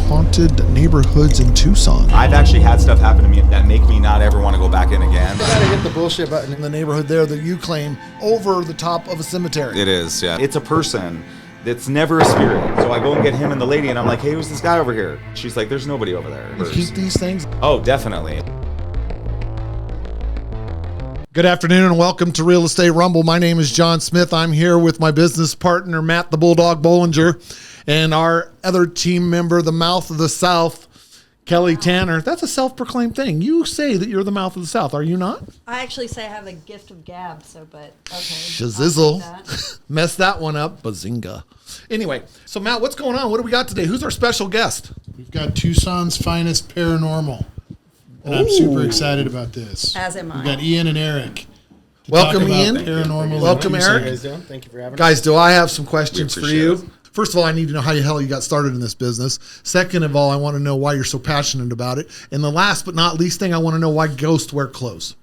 haunted neighborhoods in Tucson. I've actually had stuff happen to me that make me not ever want to go back in again. You gotta hit the bullshit button in the neighborhood there that you claim over the top of a cemetery. It is, yeah. It's a person that's never a spirit. So I go and get him and the lady, and I'm like, hey, who's this guy over here? She's like, there's nobody over there. You keep these things? Oh, definitely. Good afternoon and welcome to Real Estate Rumble. My name is John Smith. I'm here with my business partner, Matt the Bulldog Bollinger, and our other team member, the Mouth of the South, Kelly Tanner. That's a self-proclaimed thing. You say that you're the Mouth of the South, are you not? I actually say I have a gift of gab, but okay. Shazizzle. Mess that one up. Bazinga. Anyway, so Matt, what's going on? What do we got today? Who's our special guest? We've got Tucson's finest paranormal. And I'm super excited about this. As am I. We've got Ian and Eric. Welcome, talk about Ian. Paranormal. Welcome, What Eric. you guys doing? Thank you for having us. Guys, do I have some questions for appreciate you? it. First of all, I need to know how the hell you got started in this business. Second of all, I want to know why you're so passionate about it. And the last but not least thing, I want to know why ghosts wear clothes.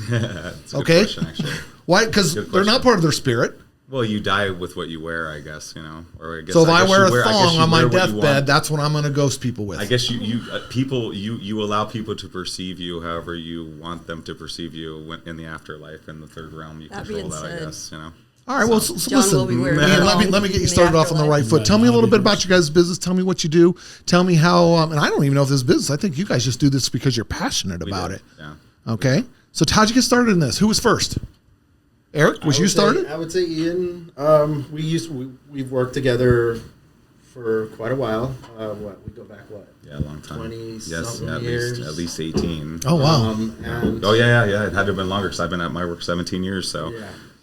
That's a good Okay. question, actually. Why? Because they're not part of their spirit. Well, you die with what you wear, I guess, you know. Or I guess, So if I guess wear you a thong on my wear what you deathbed, want. that's what I'm going to ghost people with. I guess you allow people to perceive you however you want them to perceive you in the afterlife, in the third realm. You That control being that, I said, guess, you know. All right, well, so John listen, will be wearing Ian, a let thong me get you in the started off on the right afterlife. foot. Tell me a little bit about your guys' business. Tell me what you do. Tell me how, and I don't even know if this is business. I think you guys just do this because you're passionate about it. Yeah. Okay, so how'd you get started in this? Who was first? Eric, was you started? I would say Ian. We've worked together for quite a while. We go back Yeah, a long time. 20 yes, something years. at least 18. Oh, wow. And Oh yeah. It had to have been longer because I've been at my work 17 years. So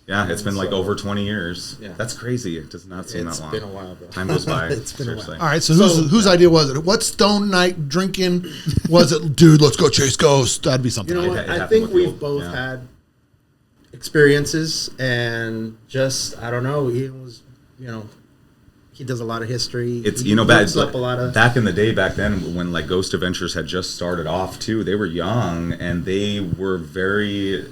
yeah, it's been like over 20 years. Yeah. That's crazy. It does not seem It's that long. been a while, bro. Time goes by. It's been a while. seriously. All right, so whose idea was it? What stone night drinking was it? Dude, let's go chase ghosts. That'd be something. You know It what? I happened think with we've you. both Yeah. had experiences, and just I don't know. Ian was, he does a lot of history. It's He looks up a lot of. back in the day, back then when like Ghost Adventures had just started off too, they were young and they were very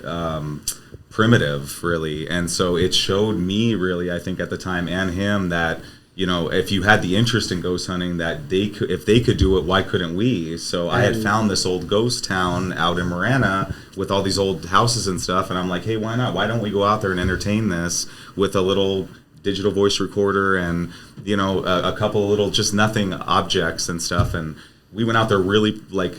primitive, really, and so it showed me really, I think at the time, and him, that if you had the interest in ghost hunting, that if they could do it, why couldn't we? So I had found this old ghost town out in Marana with all these old houses and stuff, and I'm like, hey, why not? Why don't we go out there and entertain this with a little digital voice recorder and a couple of little just nothing objects and stuff? And we went out there really like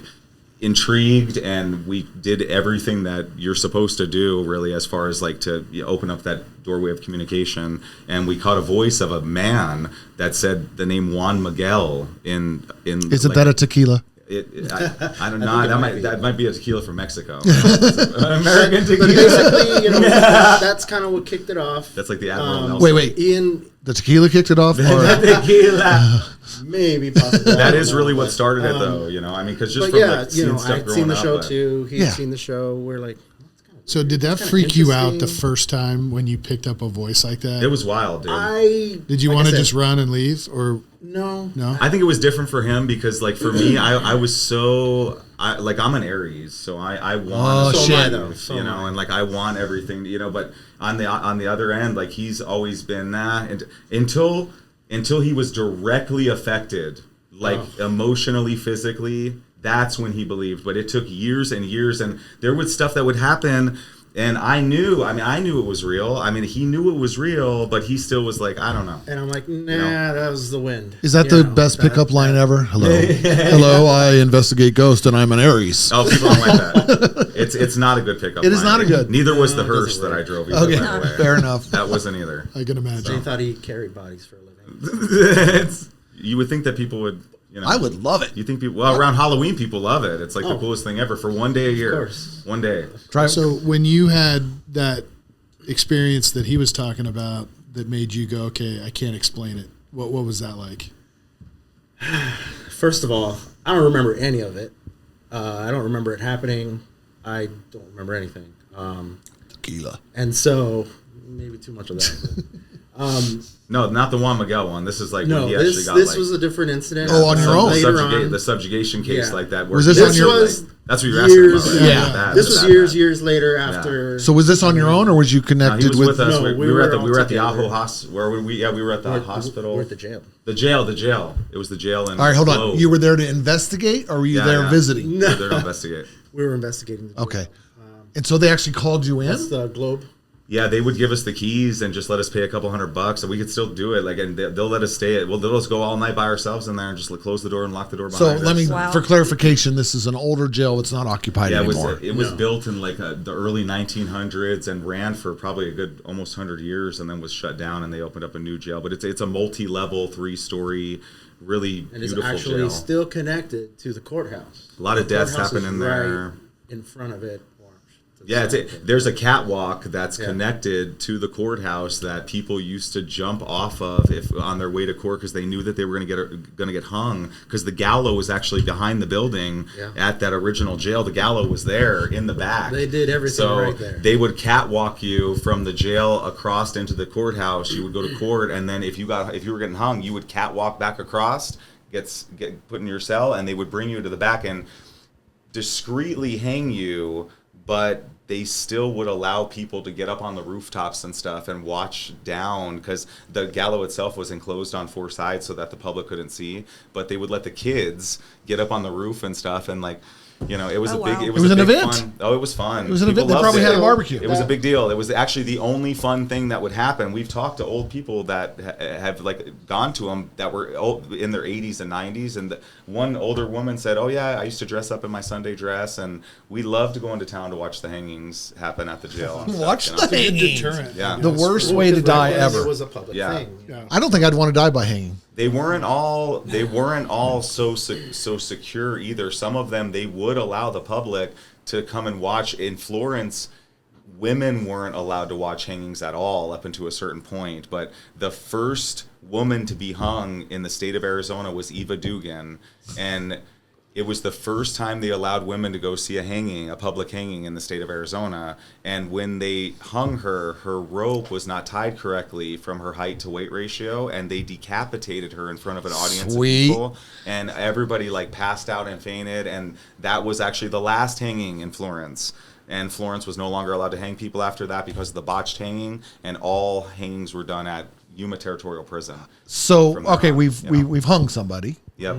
intrigued, and we did everything that you're supposed to do, really, as far as like to open up that doorway of communication. And we caught a voice of a man that said the name Juan Miguel in Isn't that a tequila? I don't know. That might be a tequila from Mexico. American tequila. Basically, that's kind of what kicked it off. That's like the Admiral Nelson. Wait. Ian, The tequila kicked it off? Or? Tequila. maybe possibly. That is really what started it, though. Because just But from yeah, like seeing stuff I'd growing seen the up, show but- too. He'd Yeah. seen the show. We're like, So did that kinda freak you out the interesting. first time when you picked up a voice like that? It was wild, dude. Did you like want I to said, just run and leave, or No. no? I think it was different for him because, like, for me, I was so I'm an Aries, so I want Oh, So am shit. I, though. So am I. and like I want everything, but on the other end, like he's always been that, and until he was directly affected, like emotionally, physically, that's when he believed. But it took years and years, and there was stuff that would happen. And I knew it was real. I mean, he knew it was real, but he still was like, I don't know. And I'm like, nah, that was the wind. Is that the best pickup line ever? Hello. Hello, I investigate ghosts and I'm an Aries. Oh, people don't like that. It's not a good pickup. It is line. not a good. Neither was the No, it doesn't hearse that work. I drove either, Okay, by the way. fair enough. That wasn't either. I can They imagine. thought he carried bodies for a living. You would think that people would, I would love it. You think people, around Halloween, people love it. It's like the coolest thing ever for one day a year. course. One day. So when you had that experience that he was talking about that made you go, okay, I can't explain it. What was that like? First of all, I don't remember any of it. I don't remember it happening. I don't remember anything. Tequila. And so, maybe too much of that. No, not the Juan Miguel one. This is like No, when he actually this got this like, was a different incident. Oh, on your own? Later on. the subjugation case Yeah. like that. Where Was this he on This your- actually, was That's what you're asking Years. about, right? Yeah. That- This was that- years later after. So was this on your own, or was you No, connected he was with us. No, we were at the all Aho together. hospital. Where were we? Yeah, we were at the hospital. We're at the jail. The jail. It was the jail. In All right, hold on. Globe. You were there to investigate, or were you Yeah, there yeah. visiting? We were there to investigate. We were investigating. The jail. Okay. And so they actually called you in? That's the Globe. Yeah, they would give us the keys and just let us pay a couple $100, and we could still do it. Like, and they'll let us stay. Well, they'll let us go all night by ourselves in there and just close the door and lock the door So behind us. let me, Wow. for clarification, this is an older jail. It's not occupied Yeah, anymore. it was built in like the early 1900s and ran for probably a good almost 100 years, and then was shut down, and they opened up a new jail. But it's a multi-level, 3-story, really And it's beautiful actually jail. still connected to the courthouse. A lot of The deaths courthouse happen is in there. right in front of it. Yeah, there's a catwalk that's Yeah. connected to the courthouse that people used to jump off of if on their way to court because they knew that they were going to get hung, because the gallows was actually behind the building Yeah. at that original jail. The gallows was there in the back. They did everything so right there. they would catwalk you from the jail across into the courthouse. You would go to court, and then if you were getting hung, you would catwalk back across, get put in your cell, and they would bring you to the back and discreetly hang you, but they still would allow people to get up on the rooftops and stuff and watch down, because the gallows itself was enclosed on 4 sides so that the public couldn't see, but they would let the kids get up on the roof and stuff, and like, you know, it was Oh, a big, wow. it was was a an big event. fun. Oh, it was fun. It was an People event. They loved probably it. had a barbecue. It was a big deal. It was actually the only fun thing that would happen. We've talked to old people that have like gone to them that were old, in their 80s and 90s, and one older woman said, "Oh yeah, I used to dress up in my Sunday dress, and we love to go into town to watch the hangings happen at the jail." and stuff, Watch you know? the hangings. Deterrent. Yeah. The worst way to die ever. It was a public Yeah. thing. I don't think I'd want to die by hanging. They weren't all so secure either. Some of them, they would allow the public to come and watch. In Florence, women weren't allowed to watch hangings at all up until a certain point. But the first woman to be hung in the state of Arizona was Eva Dugan, and it was the first time they allowed women to go see a public hanging in the state of Arizona. And when they hung her, her rope was not tied correctly from her height to weight ratio, and they decapitated her in front of an audience Sweet. of people. And everybody like passed out and fainted, and that was actually the last hanging in Florence. And Florence was no longer allowed to hang people after that because of the botched hanging, and all hangings were done at Yuma Territorial Prison. So, From there okay, on, we've you know. we've hung somebody. Yep.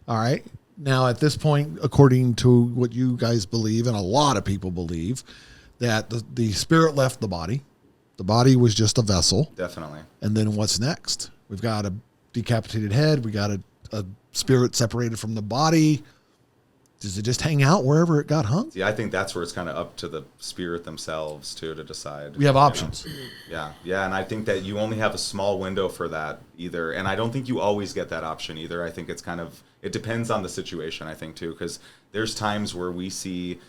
All right. Now, at this point, according to what you guys believe, and a lot of people believe, that the spirit left the body. The body was just a vessel. Definitely. And then what's next? We've got a decapitated head. We got a spirit separated from the body. Does it just hang out wherever it got hung? Yeah, I think that's where it's kind of up to the spirit themselves too to decide. We have you know? options. Yeah, and I think that you only have a small window for that either, and I don't think you always get that option either. I think it's it depends on the situation, I think too, because there's times where we see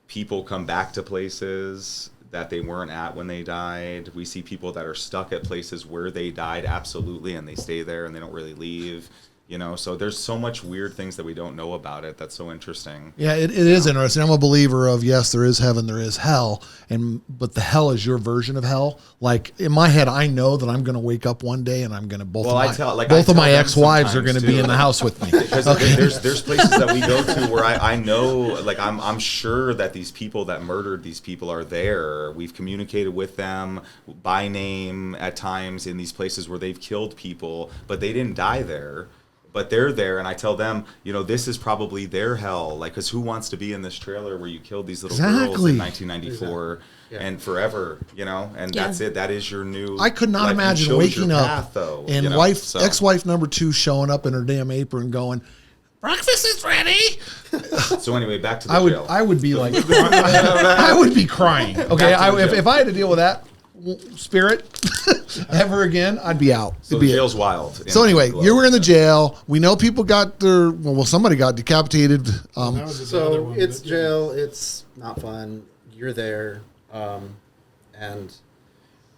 people come back to places that they weren't at when they died. We see people that are stuck at places where they died, absolutely, and they stay there and they don't really leave. You know, so there's so much weird things that we don't know about it. That's so interesting. Yeah, it is interesting. I'm a believer of, yes, there is heaven, there is hell, but the hell is your version of hell. Like in my head, I know that I'm going to wake up one day and I'm going to both of my them ex-wives are going to sometimes, be too. in the house with me. Because there's places that we go to where I know, like I'm sure that these people that murdered these people are there. We've communicated with them by name at times in these places where they've killed people, but they didn't die there. But they're there, and I tell them, you know, this is probably their hell. Like, because who wants to be in this trailer where you killed these little girls Exactly. in 1994 and forever, you know? And Yeah. that's it. That is your new. I could not like, you imagine chose waking your up path, though, and you know? So- ex-wife number 2 showing up in her damn apron going, breakfast is ready. So anyway, back to the jail. I would be like, I would be crying. Okay, Back to the jail. if I had to deal with that spirit ever again, I'd be out. So It'd the be it. jail's wild. So anyway, you were in the jail. We know people got somebody got decapitated. That was the other So one, it's but- jail. It's not fun. You're there, and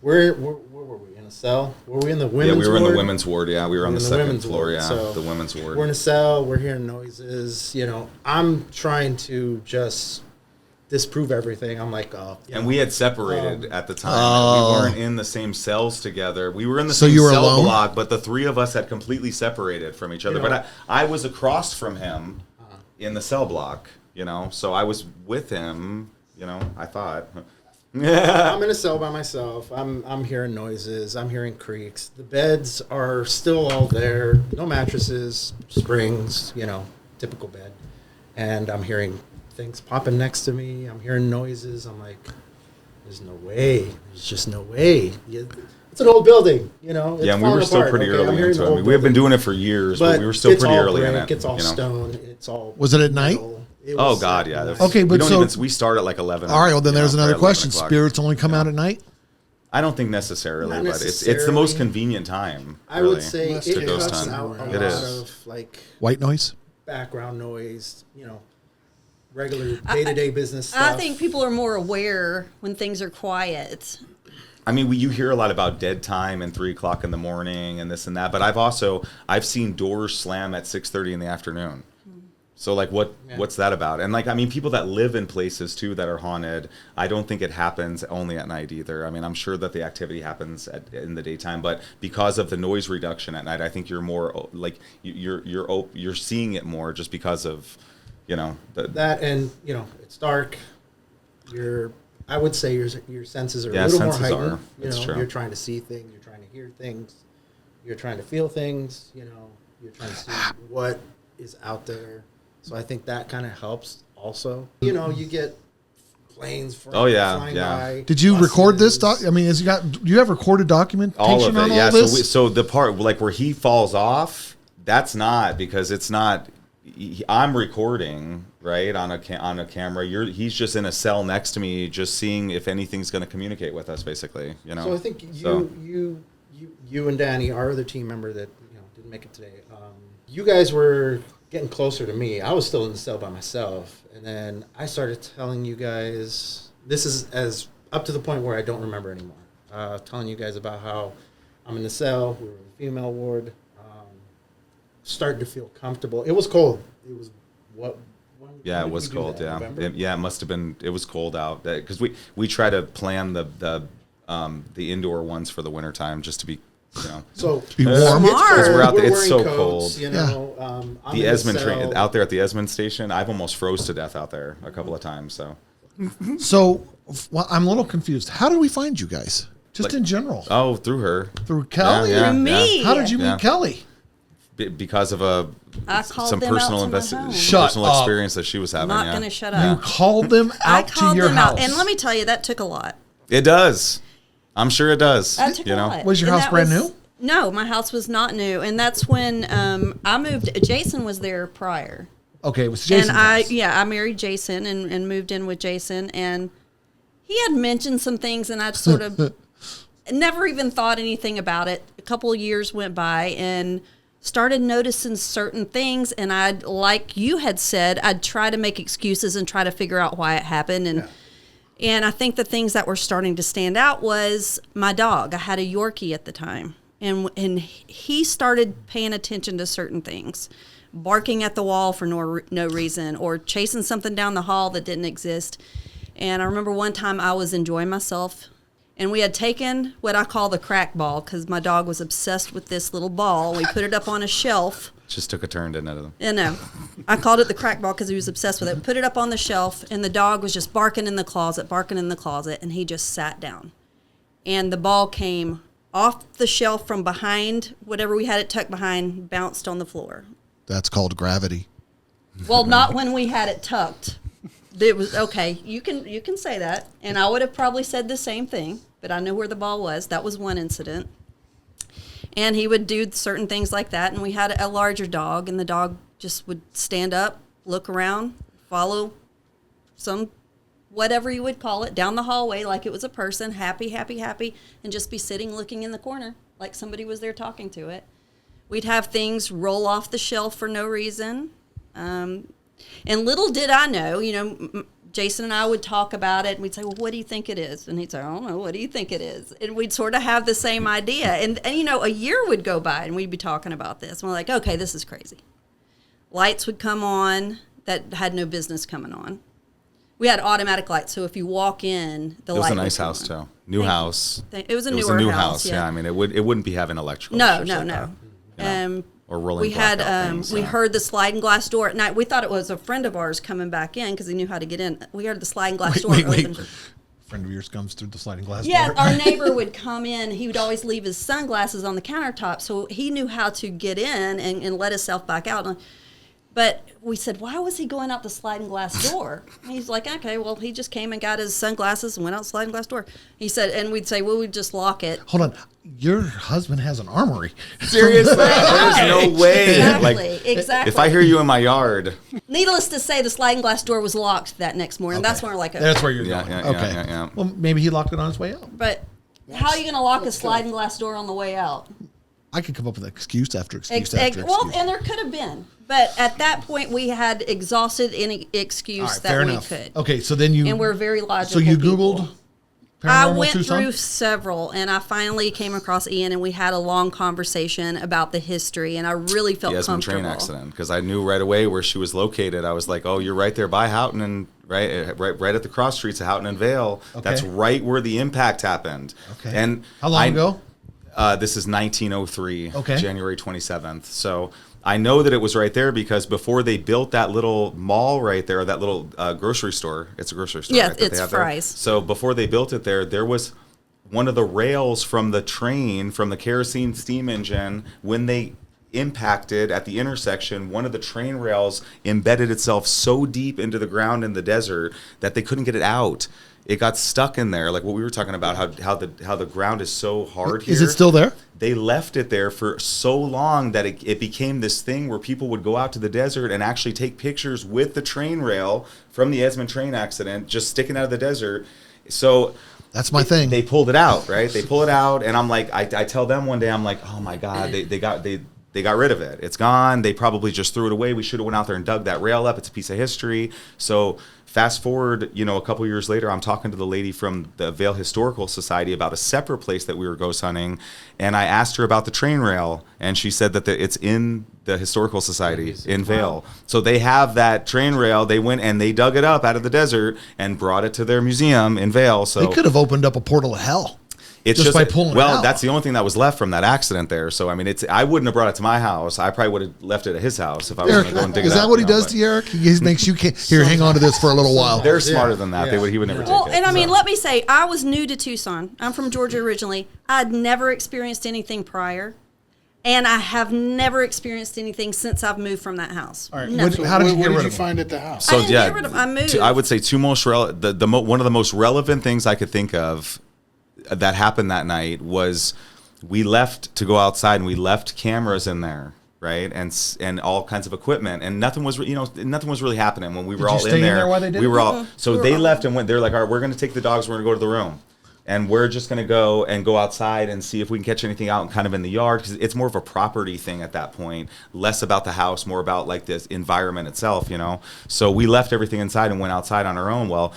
where were we in a cell? Were we in the women's Yeah, we were in ward? the women's ward. Yeah, we were on In the the second women's floor. ward, Yeah, so the women's ward. We're in a cell. We're hearing noises. You know, I'm trying to just disprove everything. I'm like, And we had separated at the time. Oh. We weren't in the same cells together. We were in the So same you were cell alone? block, but the three of us had completely separated from each other. You know- But I was across from him in the cell block. you know. So I was with him, you know, I thought. I'm in a cell by myself. I'm hearing noises. I'm hearing creaks. The beds are still all there. No mattresses, springs, you know, typical bed. And I'm hearing things popping next to me. I'm hearing noises. I'm like, there's no way. There's just no way. It's an old building, you know. It's Yeah, and we were still apart, pretty okay? I'm early hearing into the it. I old mean, we have been building. doing it for years, but we were still it's pretty all early in brick, it. It's all you know? stone. It's all. Was it at night? metal. It Oh was God, at yeah. night. Okay, but we start at like 11. All right, well, then you there's know, another or 11 question. o'clock. Spirits only come out at night? I don't think necessarily, Not but it's the most necessarily. convenient time. I really, would say Unless it they're cuts ghost out hunt. a It lot is. of like White noise? background noise, you know, regular day-to-day business stuff. I think people are more aware when things are quiet. I mean, you hear a lot about dead time and 3 o'clock in the morning and this and that, but I've seen doors slam at 6:30 in the afternoon. So like, what's that about? And like, I mean, people that live in places too that are haunted, I don't think it happens only at night either. I mean, I'm sure that the activity happens in the daytime, but because of the noise reduction at night, I think you're more like you're seeing it more just because of, you know, that, and you know, it's dark. I would say your senses are Yeah, a little more senses heightened. are. It's you know, true. you're trying to see things, you're trying to hear things, you're trying to feel things. You know, you're trying to see what is out there. So I think that kind of helps. Also, you know, you get planes flying by. Did you record this? buses. I mean, do you have recorded documentation all of it, on yeah. all this? So the part like where he falls off, that's not because it's not. I'm recording right on a camera. He's just in a cell next to me, just seeing if anything's going to communicate with us, basically. You know. So I think you and Danny, our other team member that didn't make it today. You guys were getting closer to me. I was still in the cell by myself, and then I started telling you guys. This is as up to the point where I don't remember anymore. Telling you guys about how I'm in the cell. We were in the female ward. Starting to feel comfortable. It was cold. It was what? Yeah, it was cold. Yeah, it must have been. It was cold out because we try to plan the indoor ones for the wintertime just to be, you know. So be warm. Because we're out there. It's wearing so coats, cold. You know, I'm The in Esmond train cell. out there at the Esmond station. I've almost froze to death out there a couple of times. So. So I'm a little confused. How did we find you guys? Just Like- in general. Oh, through her. Through Kelly? Yeah, Through me. How did you meet Yeah. Kelly? Because of I called some them out personal to my home. Shut personal up. experience that she was having. Not yeah. going to shut You up. called them I out to called your them house. out, and let me tell you, that took a lot. It does. I'm sure it does. That took you a know. lot. Was your And house that brand was- new? No, my house was not new, and that's when I moved. Jason was there prior, Okay, it was Jason. and I married Jason and moved in with Jason, and he had mentioned some things, and I sort of never even thought anything about it. A couple of years went by, and started noticing certain things, and I'd, like you had said, I'd try to make excuses and try to figure out why it happened, and I think the things that were starting to stand out was my dog. I had a Yorkie at the time, and he started paying attention to certain things, barking at the wall for no reason, or chasing something down the hall that didn't exist. And I remember one time I was enjoying myself, and we had taken what I call the crack ball, because my dog was obsessed with this little ball. We put it up on a shelf. Just took a turn, didn't it? You know, I called it the crack ball because he was obsessed with it. Put it up on the shelf, and the dog was just barking in the closet, and he just sat down. And the ball came off the shelf from behind, whatever we had it tucked behind, bounced on the floor. That's called gravity. Well, not when we had it tucked. It was okay. You can say that, and I would have probably said the same thing, but I knew where the ball was. That was one incident. And he would do certain things like that, and we had a larger dog, and the dog just would stand up, look around, follow some whatever you would call it down the hallway like it was a person, happy, and just be sitting looking in the corner like somebody was there talking to it. We'd have things roll off the shelf for no reason. And little did I know, Jason and I would talk about it, and we'd say, well, what do you think it is? And he'd say, I don't know, what do you think it is? And we'd sort of have the same idea. And a year would go by, and we'd be talking about this. And we're like, okay, this is crazy. Lights would come on that had no business coming on. We had automatic lights, so if you walk in, the light It was a would nice come house, on. too. New house. It was a It newer was a new house, house, yeah. I mean, it wouldn't be having electrical. No, issues no, like no. that, or rolling. We had blackout things, we yeah. heard the sliding glass door at night. We thought it was a friend of ours coming back in because he knew how to get in. We heard the sliding glass door open. Friend of yours comes through the sliding glass Yeah, door. our neighbor would come in. He would always leave his sunglasses on the countertop, so he knew how to get in and let himself back out. But we said, why was he going out the sliding glass door? And he's like, okay, well, he just came and got his sunglasses and went out the sliding glass door. He said, and we'd say, well, we'd just lock it. Hold on. Your husband has an armory. Seriously, there's no way. Exactly, exactly. If I hear you in my yard, Needless to say, the sliding glass door was locked that next morning. Okay. That's when we're like, That's where you're Yeah, going. yeah, okay. yeah. Well, maybe he locked it on his way out. But how are you going to lock a sliding glass door on the way out? I could come up with excuse after excuse after excuse. Well, and there could have been. But at that point, we had exhausted any excuse All right, that fair we enough. could. Okay, so then you... And we're very logical So you people. Googled I Paranormal went Tucson? through several, and I finally came across Ian, and we had a long conversation about the history, and I really felt the Esmond comfortable. train accident, because I knew right away where she was located. I was like, oh, you're right there by Houghton and right at the cross streets of Houghton and Vale. Okay. That's right where the impact happened. Okay. And How long ago? This is 1903, Okay. January 27th. So I know that it was right there because before they built that little mall right there, that little grocery store, it's a grocery store. Yeah, right, that it's they have there. Fry's. So before they built it there was one of the rails from the train, from the kerosene steam engine, when they impacted at the intersection, one of the train rails embedded itself so deep into the ground in the desert that they couldn't get it out. It got stuck in there, like what we were talking about, how the ground is so hard here. Is it still there? They left it there for so long that it became this thing where people would go out to the desert and actually take pictures with the train rail from the Esmond train accident, just sticking out of the desert. So That's my thing. they pulled it out, right? They pull it out, and I'm like, I tell them one day, I'm like, oh my God, they got rid of it. It's gone. They probably just threw it away. We should have went out there and dug that rail up. It's a piece of history. So fast forward, a couple years later, I'm talking to the lady from the Vale Historical Society about a separate place that we were ghost hunting, and I asked her about the train rail, and she said that it's in the Historical Society in Vale. So they have that train rail. They went and they dug it up out of the desert and brought it to their museum in Vale. So They could have opened up a portal of hell. it's just by pulling it out. that's the only thing that was left from that accident there. So I mean, I wouldn't have brought it to my house. I probably would have left it at his house if I was going Eric, to go and dig it is out. that what he you know, does but to you, Eric? He makes you here. Hang on to this for a little while. They're smarter than that. Yeah. He would never Well, take it. and I mean, so. let me say, I was new to Tucson. I'm from Georgia originally. I'd never experienced anything prior, and I have never experienced anything since I've moved from that house. All right, Nothing. how did you what get rid did of you him? find at the house? I didn't get rid of 'em. I moved. I would say one of the most relevant things I could think of that happened that night was we left to go outside and we left cameras in there, right, and all kinds of equipment, and nothing was really happening when we were you all stay in in there. there while they did we it? were all so they all- left and went. They're like, all right, we're going to take the dogs. We're going to go to the room. And we're just going to go outside and see if we can catch anything out kind of in the yard, because it's more of a property thing at that point, less about the house, more about like this environment itself, So we left everything inside and went outside on our own. Well,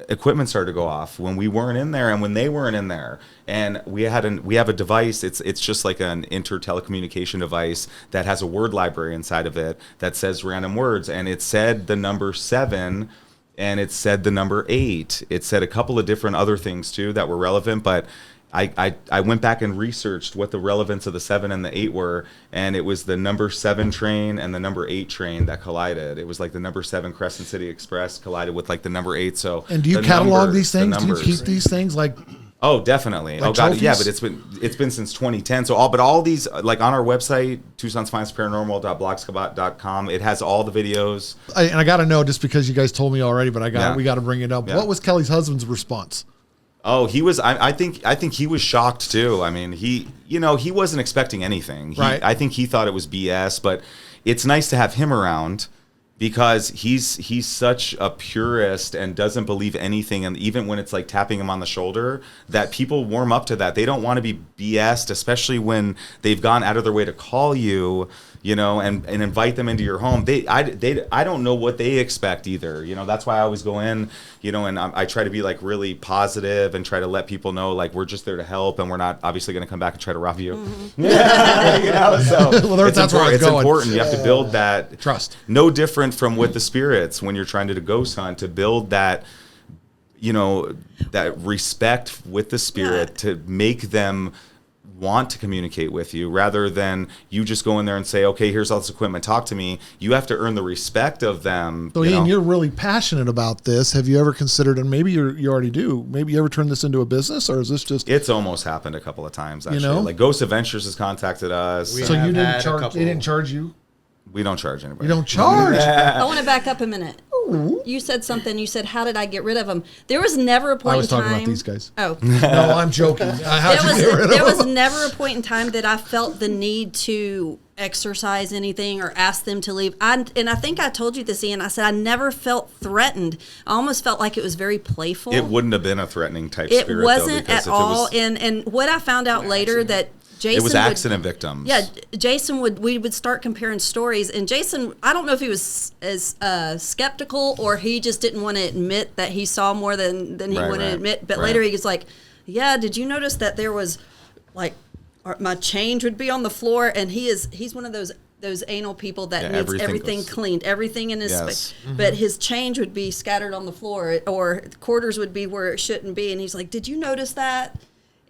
equipment started to go off when we weren't in there and when they weren't in there. And we have a device. It's just like an inter-telecommunication device that has a word library inside of it that says random words. And it said the number 7. And it said the number 8. It said a couple of different other things too that were relevant, but I went back and researched what the relevance of the 7 and the 8 were, and it was the number 7 train and the number 8 train that collided. It was like the number 7 Crescent City Express collided with like the number 8. So And do you the catalog these the things? Do you numbers. keep these things like? Oh, definitely. Like Oh God, yeah, trophies? but it's been since 2010. So all these, like on our website, Tucson's Finest Paranormal.blogspot.com, it has all the videos. And I got to know, just because you guys told me already, but Yeah. we got to bring it up. Yeah. What was Kelly's husband's response? Oh, he was. I think he was shocked too. I mean, he wasn't expecting anything. Right. I think he thought it was BS. But it's nice to have him around because he's such a purist and doesn't believe anything. And even when it's like tapping him on the shoulder, that people warm up to that. They don't want to be BS'd, especially when they've gone out of their way to call you, and invite them into your home. I don't know what they expect either. That's why I always go in, and I try to be like really positive and try to let people know like we're just there to help and we're not obviously going to come back and try to rob you. Mm-hmm. So Well, that's where I was it's going. important. You have to build that Trust. No different from with the spirits when you're trying to ghost hunt, to build that, that respect with the spirit, to make them want to communicate with you rather than you just go in there and say, okay, here's all this equipment, talk to me. You have to earn the respect of them. So Ian, you're really passionate about this. Have you ever considered, and maybe you already do, maybe you ever turn this into a business, or is this just... It's almost happened a couple of times, actually. You know? Like Ghost Adventures has contacted us. So you didn't charge, they didn't charge you? We don't charge anybody. You don't charge? I want to back up a minute. You said something. You said, how did I get rid of them? There was never a point in time. I was talking about these guys. Oh. No, I'm joking. There was never a point in time that I felt the need to exercise anything or ask them to leave. And I think I told you this, Ian. I said I never felt threatened. I almost felt like it was very playful. It wouldn't have been a threatening type it spirit. Wasn't though, at all. And what I found out later that Jason it was accident victims. Yeah, Jason we would start comparing stories, and Jason, I don't know if he was as skeptical or he just didn't want to admit that he saw more than he wanted to admit. But later he was like, "Yeah, did you notice that there was like my change would be on the floor?" And he's one of those anal people that needs everything cleaned, everything in his space. Mm-hmm. But his change would be scattered on the floor, or quarters would be where it shouldn't be. And he's like, "Did you notice that?"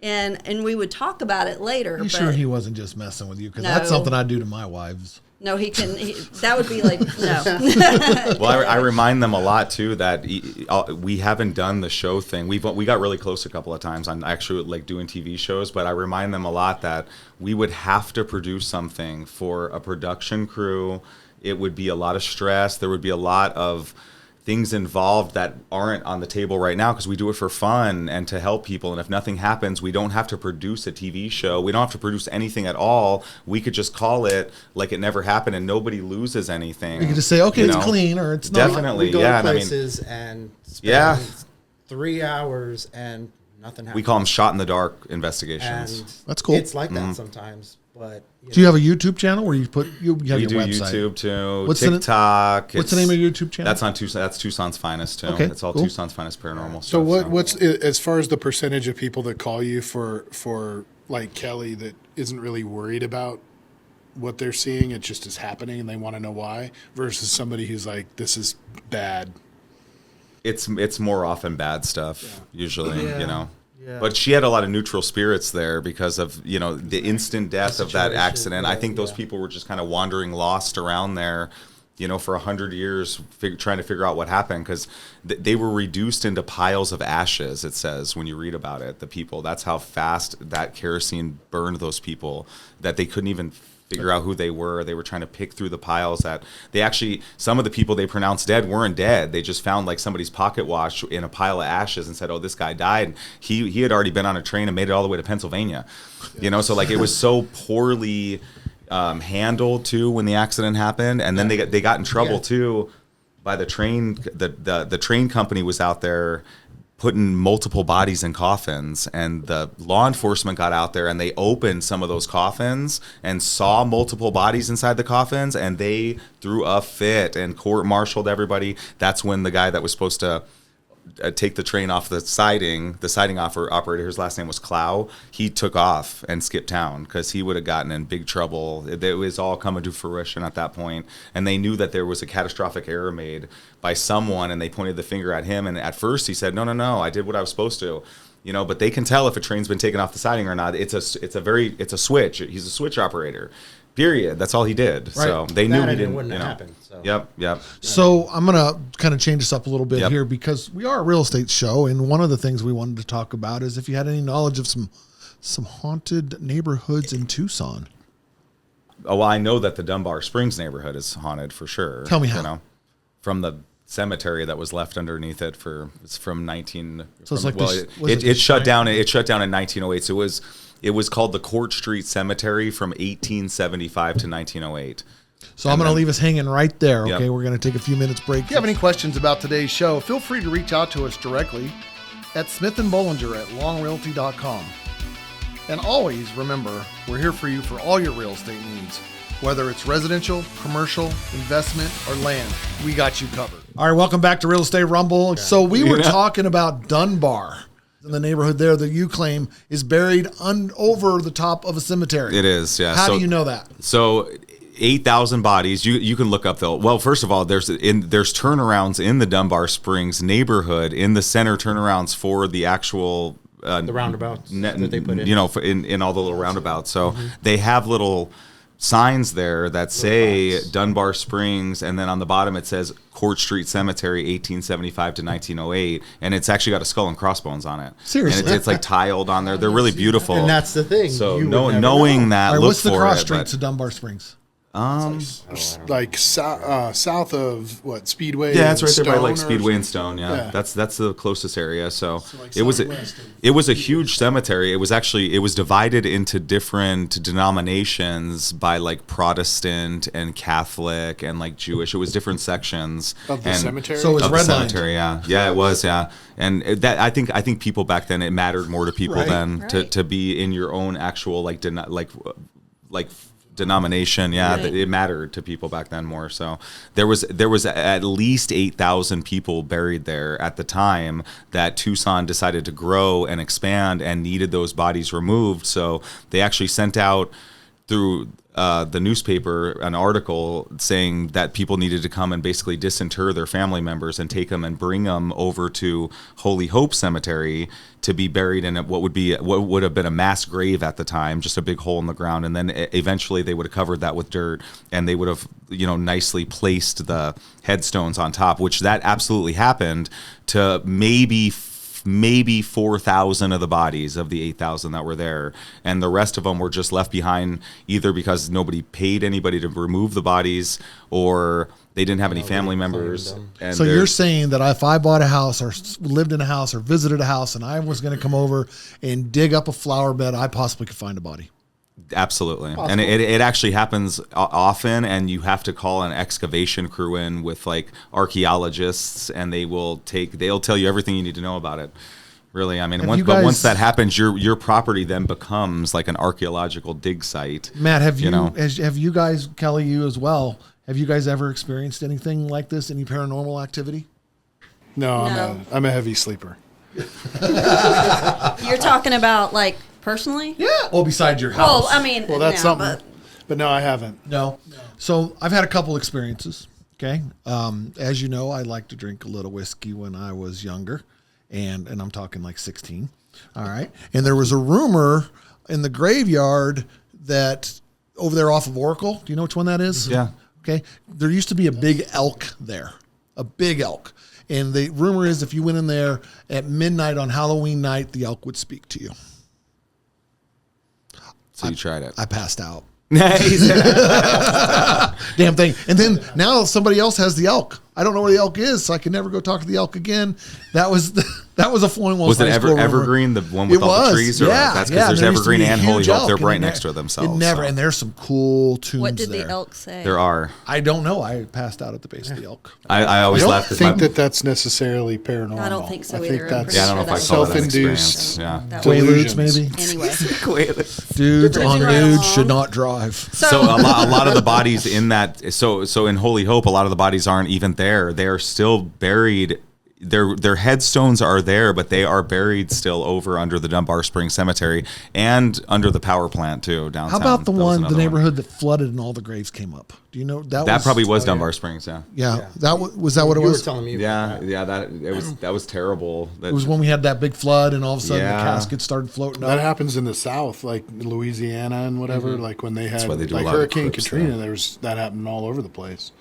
And we would talk about it later. You sure he wasn't just messing with you? Because that's something I do to my wives. No, that would be like, no. Well, I remind them a lot, too, that we haven't done the show thing. We got really close a couple of times on actually like doing TV shows, but I remind them a lot that we would have to produce something for a production crew. It would be a lot of stress. There would be a lot of things involved that aren't on the table right now because we do it for fun and to help people. And if nothing happens, we don't have to produce a TV show. We don't have to produce anything at all. We could just call it like it never happened and nobody loses anything. You can just say, okay, it's clean or it's not. Definitely, we go to places and spend 3 hours and nothing happens. We call them shot in the dark investigations. And that's cool. It's like that sometimes. But do you have a YouTube channel where you have your website? We do YouTube too. What's TikTok. What's the name of your YouTube channel? That's on Tucson. That's Tucson's Finest too. Okay, it's all cool. Tucson's Finest Paranormal. So stuff, what's as far as the percentage of people that call you for like Kelly that isn't really worried about what they're seeing, it just is happening and they want to know why, versus somebody who's like, this is bad? It's more often bad stuff usually. Yeah. You know. Yeah. But she had a lot of neutral spirits there because of, the instant death of that accident. I think those people were just kind of wandering lost around there, for 100 years, trying to figure out what happened because they were reduced into piles of ashes, it says, when you read about it, the people. That's how fast that kerosene burned those people, that they couldn't even figure out who they were. They were trying to pick through the piles that some of the people they pronounced dead weren't dead. They just found like somebody's pocket watch in a pile of ashes and said, oh, this guy died. He had already been on a train and made it all the way to Pennsylvania, so like it was so poorly handled too when the accident happened. And then they got in trouble too by the train. The train company was out there putting multiple bodies in coffins, and the law enforcement got out there and they opened some of those coffins and saw multiple bodies inside the coffins, and they threw a fit and court-martialed everybody. That's when the guy that was supposed to take the train off the siding operator, his last name was Clow, he took off and skipped town because he would have gotten in big trouble. It was all coming to fruition at that point, and they knew that there was a catastrophic error made by someone, and they pointed the finger at him. And at first he said, no, I did what I was supposed to. But they can tell if a train's been taken off the siding or not. It's a switch. He's a switch operator. Period. That's all he did. Right. So they knew he didn't. Wouldn't happen. So. Yep. So I'm gonna kind of change this up a little bit here because we are a real estate show, and one of the things we wanted to talk about is if you had any knowledge of some haunted neighborhoods in Tucson. Oh, well, I know that the Dunbar Springs neighborhood is haunted for sure. Tell me how. From the cemetery that was left underneath it's from 19. So it's like it shut down. It shut down in 1908. So it was called the Court Street Cemetery from 1875 to 1908. So I'm going to leave us hanging right there. Okay, Yep. We're going to take a few minutes break. If you have any questions about today's show, feel free to reach out to us directly at smithandbollinger@longrealty.com. And always remember, we're here for you for all your real estate needs. Whether it's residential, commercial, investment, or land, we got you covered. All right, welcome back to Real Estate Rumble. So we were talking about Dunbar in the neighborhood there that you claim is buried over the top of a cemetery. It is, yeah. How do you know that? So 8,000 bodies. You can look up though. Well, first of all, there's turnarounds in the Dunbar Springs neighborhood in the center, turnarounds for the actual The roundabouts that they put in. In all the little roundabouts. So they have little signs there that say Dunbar Springs, and then on the bottom it says Court Street Cemetery, 1875 to 1908, and it's actually got a skull and crossbones on it. Seriously? And it's like tiled on there. They're really beautiful. And that's the thing. So You would never knowing know. that, All right, look what's the for cross it, streets but- of Dunbar Springs? Like south of what, Speedway? Yeah, it's right there by Stone like or Speedway and Stone. Yeah, Yeah. that's the closest area. So, like it was southwest of- it was a huge cemetery. It was divided into different denominations by like Protestant and Catholic and like Jewish. It was different sections of the and cemetery? So it's of the redlined. cemetery. Yeah, it was. Yeah, and that I think people back then, it mattered more to people Right. than Right. to be in your own actual like denomination. Yeah, Right. it mattered to people back then more. So there was at least 8,000 people buried there at the time that Tucson decided to grow and expand and needed those bodies removed. So they actually sent out through the newspaper an article saying that people needed to come and basically disinter their family members and take them and bring them over to Holy Hope Cemetery to be buried in what would have been a mass grave at the time, just a big hole in the ground. And then eventually they would have covered that with dirt, and they would have nicely placed the headstones on top, which that absolutely happened to maybe 4,000 of the bodies of the 8,000 that were there, and the rest of them were just left behind either because nobody paid anybody to remove the bodies, or they didn't have any family members. And So you're saying that if I bought a house or lived in a house or visited a house and I was going to come over and dig up a flower bed, I possibly could find a body? Absolutely. And it actually happens often, and you have to call an excavation crew in with like archaeologists, and they'll tell you everything you need to know about it. Really, I mean, once that happens, your property then becomes like an archaeological dig site. Matt, have you guys, Kelly, you as well, have you guys ever experienced anything like this? Any paranormal activity? No, No. I'm a heavy sleeper. You're talking about like personally? Yeah. Well, besides your house. Well, I mean, Well, that's no, something. But no, I haven't. No. So I've had a couple experiences. Okay. As you know, I like to drink a little whiskey when I was younger, and I'm talking like 16. All right. And there was a rumor in the graveyard that over there off of Oracle, do you know which one that is? Yeah. Okay. There used to be a big elk there, a big elk. And the rumor is if you went in there at midnight on Halloween night, the elk would speak to you. So you tried it. I passed out. Nice. Damn thing. And then now somebody else has the elk. I don't know where the elk is, so I can never go talk to the elk again. That was a Flowing Wolves. Was it High School rumor. Evergreen, the one with It all the was, trees? Or yeah. that's yeah, because there there's used to Evergreen be a and Holy huge Hope. elk, They're and right it next ne- to themselves. It never, so. and there's some cool tunes What did there. the elk say? There are. I don't know. I passed out at the base of the elk. I I always don't laugh because think that that's necessarily paranormal. I don't think so I either. think I'm that's pretty Yeah, I don't know sure if I that call was that an self-induced. experience. Yeah. That was- Quaaludes, Delusions. maybe. anyway. Dudes Moving on right nudes along. should not drive. So a lot of the bodies in that so in Holy Hope, a lot of the bodies aren't even there. They are still buried. Their headstones are there, but they are buried still over under the Dunbar Springs Cemetery and under the power plant too downtown. How about the That was one, another the neighborhood that flooded and all the graves came up? Do you know that probably was Dunbar Springs. Yeah. Yeah, was that what it You were was? telling me. Yeah, about that. yeah. That was terrible. It was when we had that big flood and all of a sudden Yeah. the caskets started floating That up. happens in the South, like Louisiana and whatever. Like when they had why they do a like lot of Hurricane clips Katrina, there. that happened all over the place.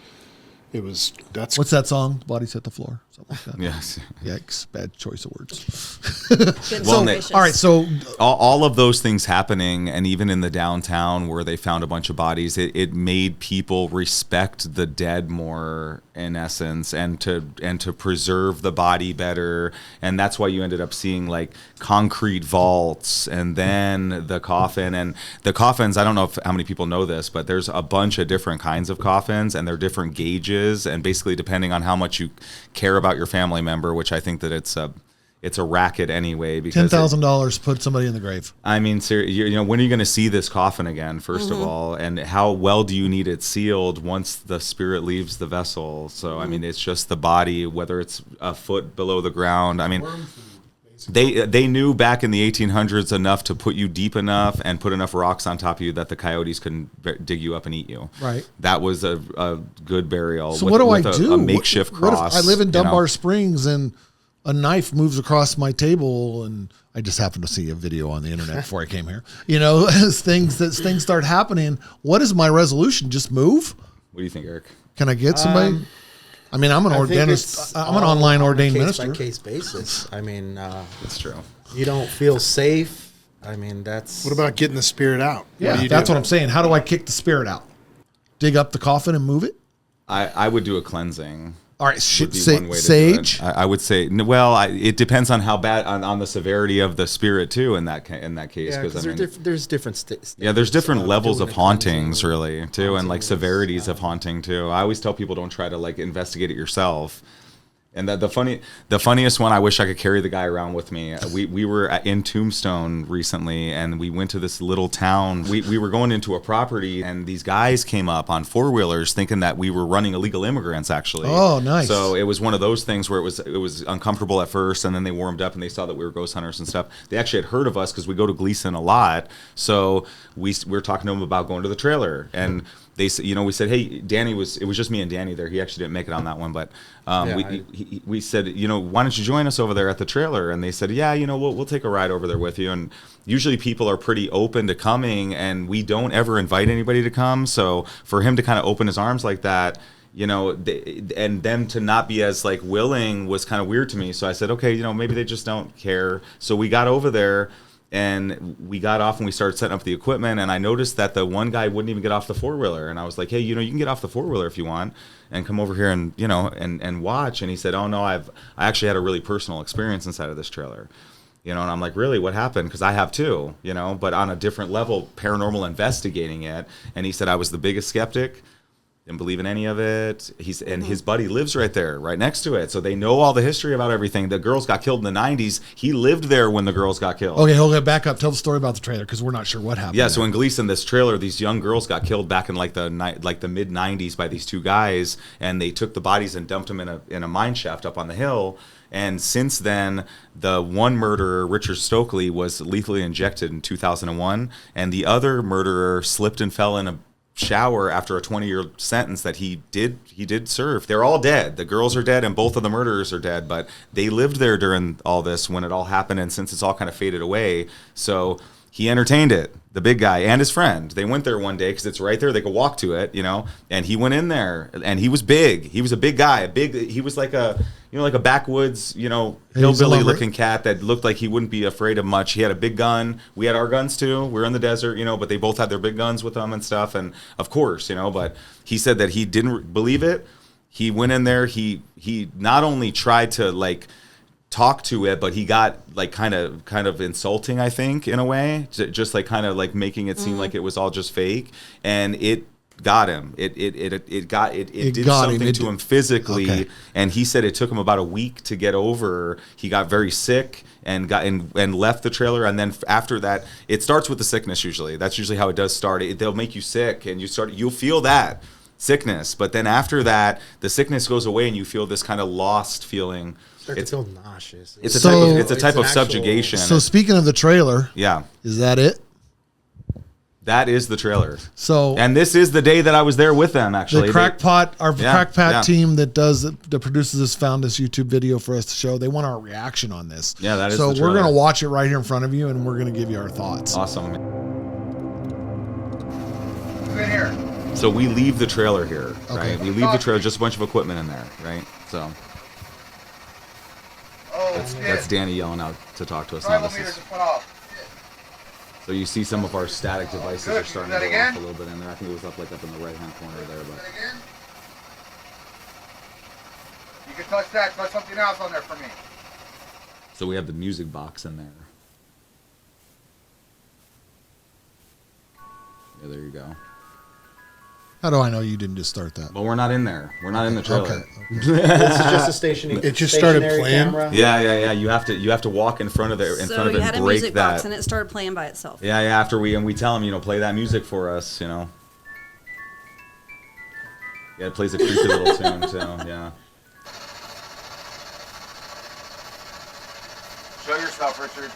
That's What's that song? Bodies hit the floor. Something like that. Yes. Yikes! Bad choice of words. Good Well, suspicious. All right, so all of those things happening, and even in the downtown where they found a bunch of bodies, it made people respect the dead more, in essence, and to preserve the body better. And that's why you ended up seeing like concrete vaults, and then the coffin. And the coffins, I don't know how many people know this, but there's a bunch of different kinds of coffins, and they're different gauges, and basically depending on how much you care about your family member, which I think that it's a racket anyway. Because $10,000 put somebody in the grave. I mean, when are you going to see this coffin again, first of all? And how well do you need it sealed once the spirit leaves the vessel? So, I mean, it's just the body, whether it's a foot below the ground. I mean, they knew back in the 1800s enough to put you deep enough and put enough rocks on top of you that the coyotes couldn't dig you up and eat you. Right. That was a good burial. So what do I do? A makeshift What if cross. I live in you know? Dunbar Springs and a knife moves across my table, and I just happened to see a video on the internet before I came here. As things start happening, what is my resolution? Just move? What do you think, Eric? Can I get somebody? I mean, I'm an organist. I'm an online ordained minister. Case by case basis. I mean, That's true. you don't feel safe. I mean, that's. What about getting the spirit out? Yeah, that's what I'm saying. How do I kick the spirit out? Dig up the coffin and move it? I would do a cleansing. All right, Would be one way to do it. sage. I would say, well, it depends on how bad on the severity of the spirit too. In that case, Yeah, because there's different stages. yeah, there's different levels of doing the cleansing, hauntings really too, and like haunting is, severities of haunting too. I always tell people don't try to like investigate it yourself. And the funniest one, I wish I could carry the guy around with me. We were in Tombstone recently, and we went to this little town. We were going into a property, and these guys came up on 4-wheelers thinking that we were running illegal immigrants, actually. Oh, nice. So it was one of those things where it was uncomfortable at first, and then they warmed up, and they saw that we were ghost hunters and stuff. They actually had heard of us because we go to Gleason a lot. So we were talking to them about going to the trailer, and they said, we said, hey, it was just me and Danny there. He actually didn't make it on that one, but we said, why don't you join us over there at the trailer? And they said, yeah, we'll take a ride over there with you. And usually people are pretty open to coming, and we don't ever invite anybody to come. So for him to kind of open his arms like that, and them to not be as like willing was kind of weird to me. So I said, okay, maybe they just don't care. So we got over there. And we got off and we started setting up the equipment, and I noticed that the one guy wouldn't even get off the 4-wheeler. And I was like, hey, you can get off the 4-wheeler if you want and come over here and, and watch. And he said, oh, no, I actually had a really personal experience inside of this trailer. And I'm like, really, what happened? Because I have too, but on a different level, paranormal investigating it. And he said, I was the biggest skeptic. Didn't believe in any of it. And his buddy lives right there, right next to it. So they know all the history about everything. The girls got killed in the 90s. He lived there when the girls got killed. Okay, back up. Tell the story about the trailer because we're not sure what happened. Yeah, so in Gleason, this trailer, these young girls got killed back in like the mid 90s by these two guys, and they took the bodies and dumped them in a mine shaft up on the hill. And since then, the one murderer, Richard Stokely, was lethally injected in 2001, and the other murderer slipped and fell in a shower after a 20-year sentence that he did serve. They're all dead. The girls are dead and both of the murderers are dead, but they lived there during all this when it all happened, and since it's all kind of faded away, so he entertained it, the big guy and his friend. They went there one day because it's right there. They could walk to it, and he went in there, and he was big. He was a big guy. He was like a backwoods, hillbilly looking cat that looked like he wouldn't be afraid of much. He had a big gun. We had our guns too. We were in the desert, but they both had their big guns with them and stuff. And of course, but he said that he didn't believe it. He went in there. He not only tried to like talk to it, but he got like kind of insulting, I think, in a way, just like kind of like making it seem like it was all just fake, and it got him. It did something to him physically, okay. And he said it took him about a week to get over. He got very sick and left the trailer, and then after that, it starts with the sickness. Usually, that's usually how it does start. They'll make you sick, and you'll feel that sickness, but then after that, the sickness goes away, and you feel this kind of lost feeling. It's feel nauseous. It's a type of subjugation. So speaking of the trailer, yeah, is that it? That is the trailer. So, and this is the day that I was there with them. Actually, the Crackpot team that produces this found this YouTube video for us to show. They want our reaction on this. Yeah, that is. So the trailer. we're gonna watch it right here in front of you, and we're gonna give you our thoughts. Awesome. Who's in here? So we leave the trailer here, right? We leave the trailer, just a bunch of equipment in there, right? So. That's Danny yelling out to talk to us now. So you see some of our static devices are starting to go off a little bit in there. I think it was up in the right-hand corner there. But you can touch that. Touch something else on there for me. So we have the music box in there. Yeah, there you go. How do I know you didn't just start that? Well, we're not in there. We're not in the trailer. Okay. This is just a stationary. It just started playing. Camera. Yeah. You have to walk in front of it and you had a break music that. box and it started playing by itself. Yeah. After we tell them, play that music for us. Yeah, it plays a creepy little tune too. Yeah. Show yourself, Richard.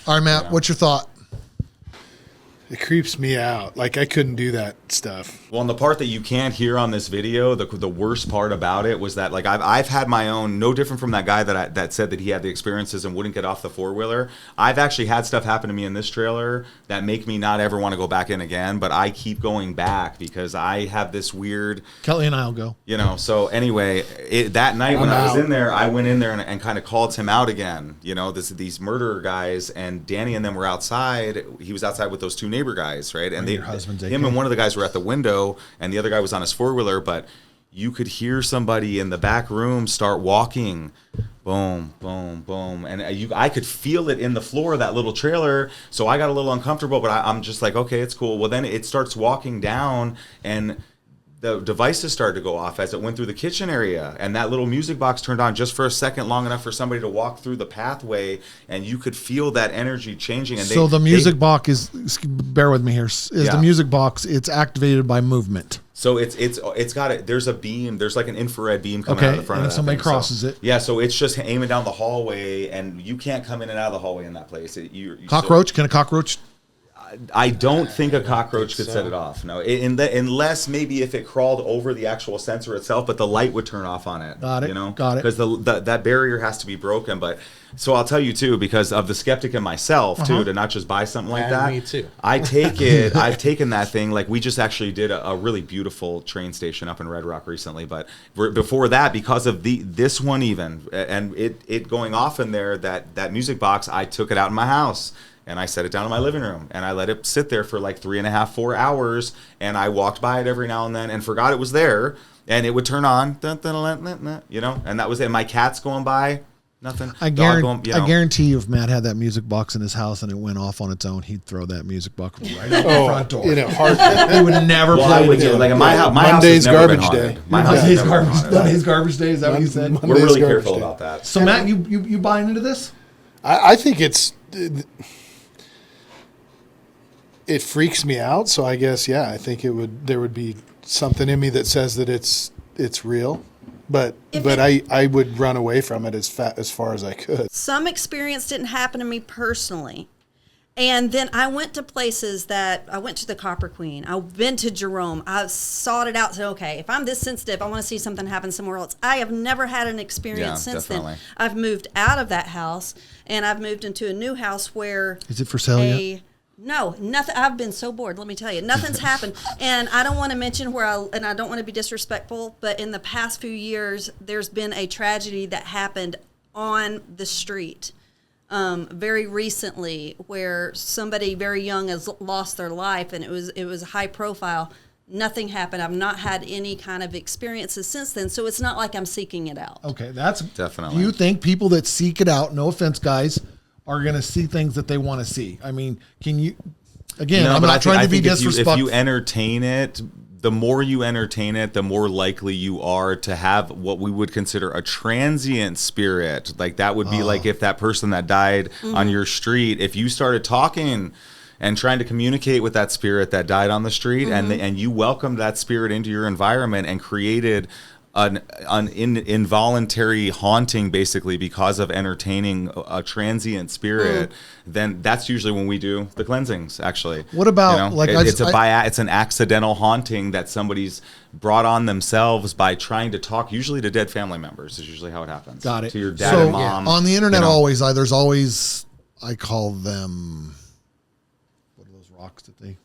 All right, Matt. Yeah. What's your thought? It creeps me out. Like, I couldn't do that stuff. Well, and the part that you can't hear on this video, the worst part about it was that, like, I've had my own, no different from that guy that said that he had the experiences and wouldn't get off the 4-wheeler. I've actually had stuff happen to me in this trailer that make me not ever want to go back in again, but I keep going back because I have this weird... Kelly and I'll go. You know, so anyway, that night when I was in there, I went in there and kind of called him out again. You know, these murderer guys, and Danny and them were outside. He was outside with those two neighbor guys, right? And him and one of the guys were at the window, and the other guy was on his 4-wheeler, but you could hear somebody in the back room start walking. Boom, boom, boom. And I could feel it in the floor of that little trailer, so I got a little uncomfortable, but I'm just like, okay, it's cool. Well, then it starts walking down, and the devices started to go off as it went through the kitchen area, and that little music box turned on just for a second, long enough for somebody to walk through the pathway, and you could feel that energy changing. And so the music box is, bear with me here, the music box, it's activated by movement. So it's got it. There's a beam. There's like an infrared beam coming out of the front. And of that somebody thing. crosses it. Yeah. So it's just aiming down the hallway, and you can't come in and out of the hallway in that place. Cockroach? Can a cockroach? I don't think a cockroach could set it off. No, unless maybe if it crawled over the actual sensor itself, but the light would turn off on it. Got it. You know, got it. Because that barrier has to be broken. But so I'll tell you too, because of the skeptic in myself too, to not just buy something like that. Me too. I take it. I've taken that thing. Like, we just actually did a really beautiful train station up in Red Rock recently. But before that, because of this one even, and it going off in there, that music box, I took it out in my house. And I set it down in my living room, and I let it sit there for like 3.5, 4 hours. And I walked by it every now and then and forgot it was there. And it would turn on, you know, and that was it. My cat's going by, nothing. I guarantee you, if Matt had that music box in his house and it went off on its own, he'd throw that music box right out the front door. In a heart. He would never play with it. Like, my house Monday's has never garbage been day. haunted. My house has never been haunted. Monday's garbage day. Is that what you said? We're really Monday's careful garbage day. about that. So Matt, you buying into this? I think it freaks me out. So I guess, I think there would be something in me that says that it's real, but I would run away from it as far as I could. Some experience didn't happen to me personally. And then I went to places I went to the Copper Queen. I've been to Jerome. I've sought it out. Said, okay, if I'm this sensitive, I want to see something happen somewhere else. I have never had an experience since then. I've moved out of that house, and I've moved into a new house where... Is it for sale yet? No, nothing. I've been so bored. Let me tell you, nothing's happened. And I don't want to mention and I don't want to be disrespectful, but in the past few years, there's been a tragedy that happened on the street very recently, where somebody very young has lost their life, and it was high profile. Nothing happened. I've not had any kind of experiences since then, so it's not like I'm seeking it out. Okay, that's definitely. Do you think people that seek it out, no offense, guys, are going to see things that they want to see? I mean, can you? Again, I'm not trying to be disrespectful. If you entertain it, the more you entertain it, the more likely you are to have what we would consider a transient spirit. Like, that would be like if that person that died on your street, if you started talking and trying to communicate with that spirit that died on the street, and you welcomed that spirit into your environment and created an involuntary haunting, basically, because of entertaining a transient spirit, then that's usually when we do the cleansings. Actually, what about it's an accidental haunting that somebody's brought on themselves by trying to talk, usually to dead family members. Is usually how it happens. Got it. To your dad and mom. On the internet, there's always, I call them, what are those rocks that they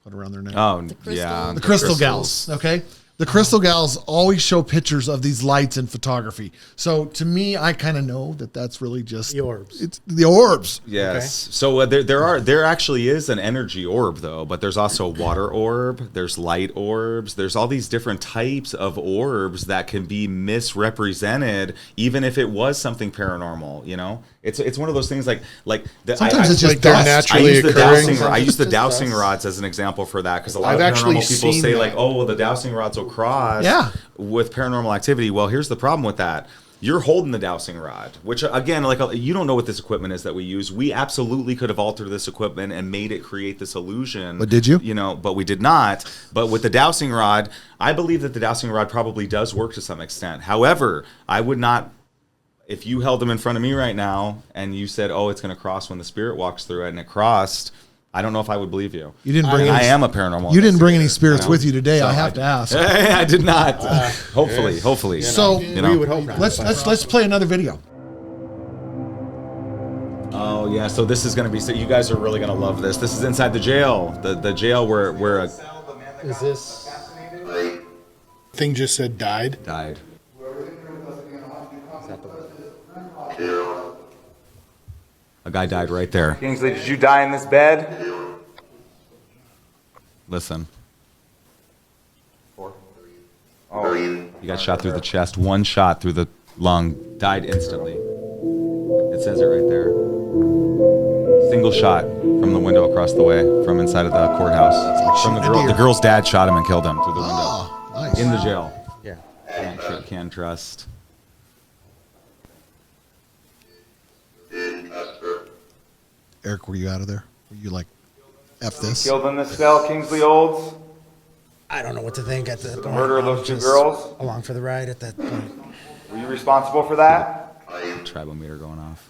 put around their neck? Oh, the crystal gals. Okay. The crystal gals always show pictures of these lights in photography. So to me, I kind of know that that's really just the orbs. It's the orbs. Yes. Okay. So there actually is an energy orb, though, but there's also water orb. There's light orbs. There's all these different types of orbs that can be misrepresented, even if it was something paranormal. You know, it's one of those things like sometimes it's just they're naturally occurring. I use the dowsing rods as an example for that, because a lot of paranormal people say like, oh, well, the dowsing rods will cross with paranormal activity. Well, here's the problem with that. You're holding the dowsing rod, which, again, like, you don't know what this equipment is that we use. We absolutely could have altered this equipment and made it create this illusion. But did you? You know, but we did not. But with the dowsing rod, I believe that the dowsing rod probably does work to some extent. However, I would not, if you held them in front of me right now and you said, oh, it's going to cross when the spirit walks through it, and it crossed, I don't know if I would believe you. You didn't bring. I am a paranormal. You didn't bring any investigator, spirits with you today. So I have to ask. I did not. Hopefully. So we would hope not. let's play another video. Oh yeah. So this is gonna be. So you guys are really gonna love this. This is inside the jail. The jail where a Is this? Thing just said died. died. Is that the one? A guy died right there. Kingsley, did you die in this bed? Listen. Oh, He got shot through the chest. One shot through the lung. Died instantly. It says it right there. Single shot from the window across the way from inside of the courthouse. From the shooting a girl. deer. The girl's dad shot him and killed him through the window. Oh, nice. In the jail. Yeah. Can't trust. Eric, were you out of there? Were you like, F this? killed in this cell, Kingsley Olds. I don't know what to think at that point. murder of those two girls? Along for the ride at that point. Were you responsible for that? Tribal meter going off.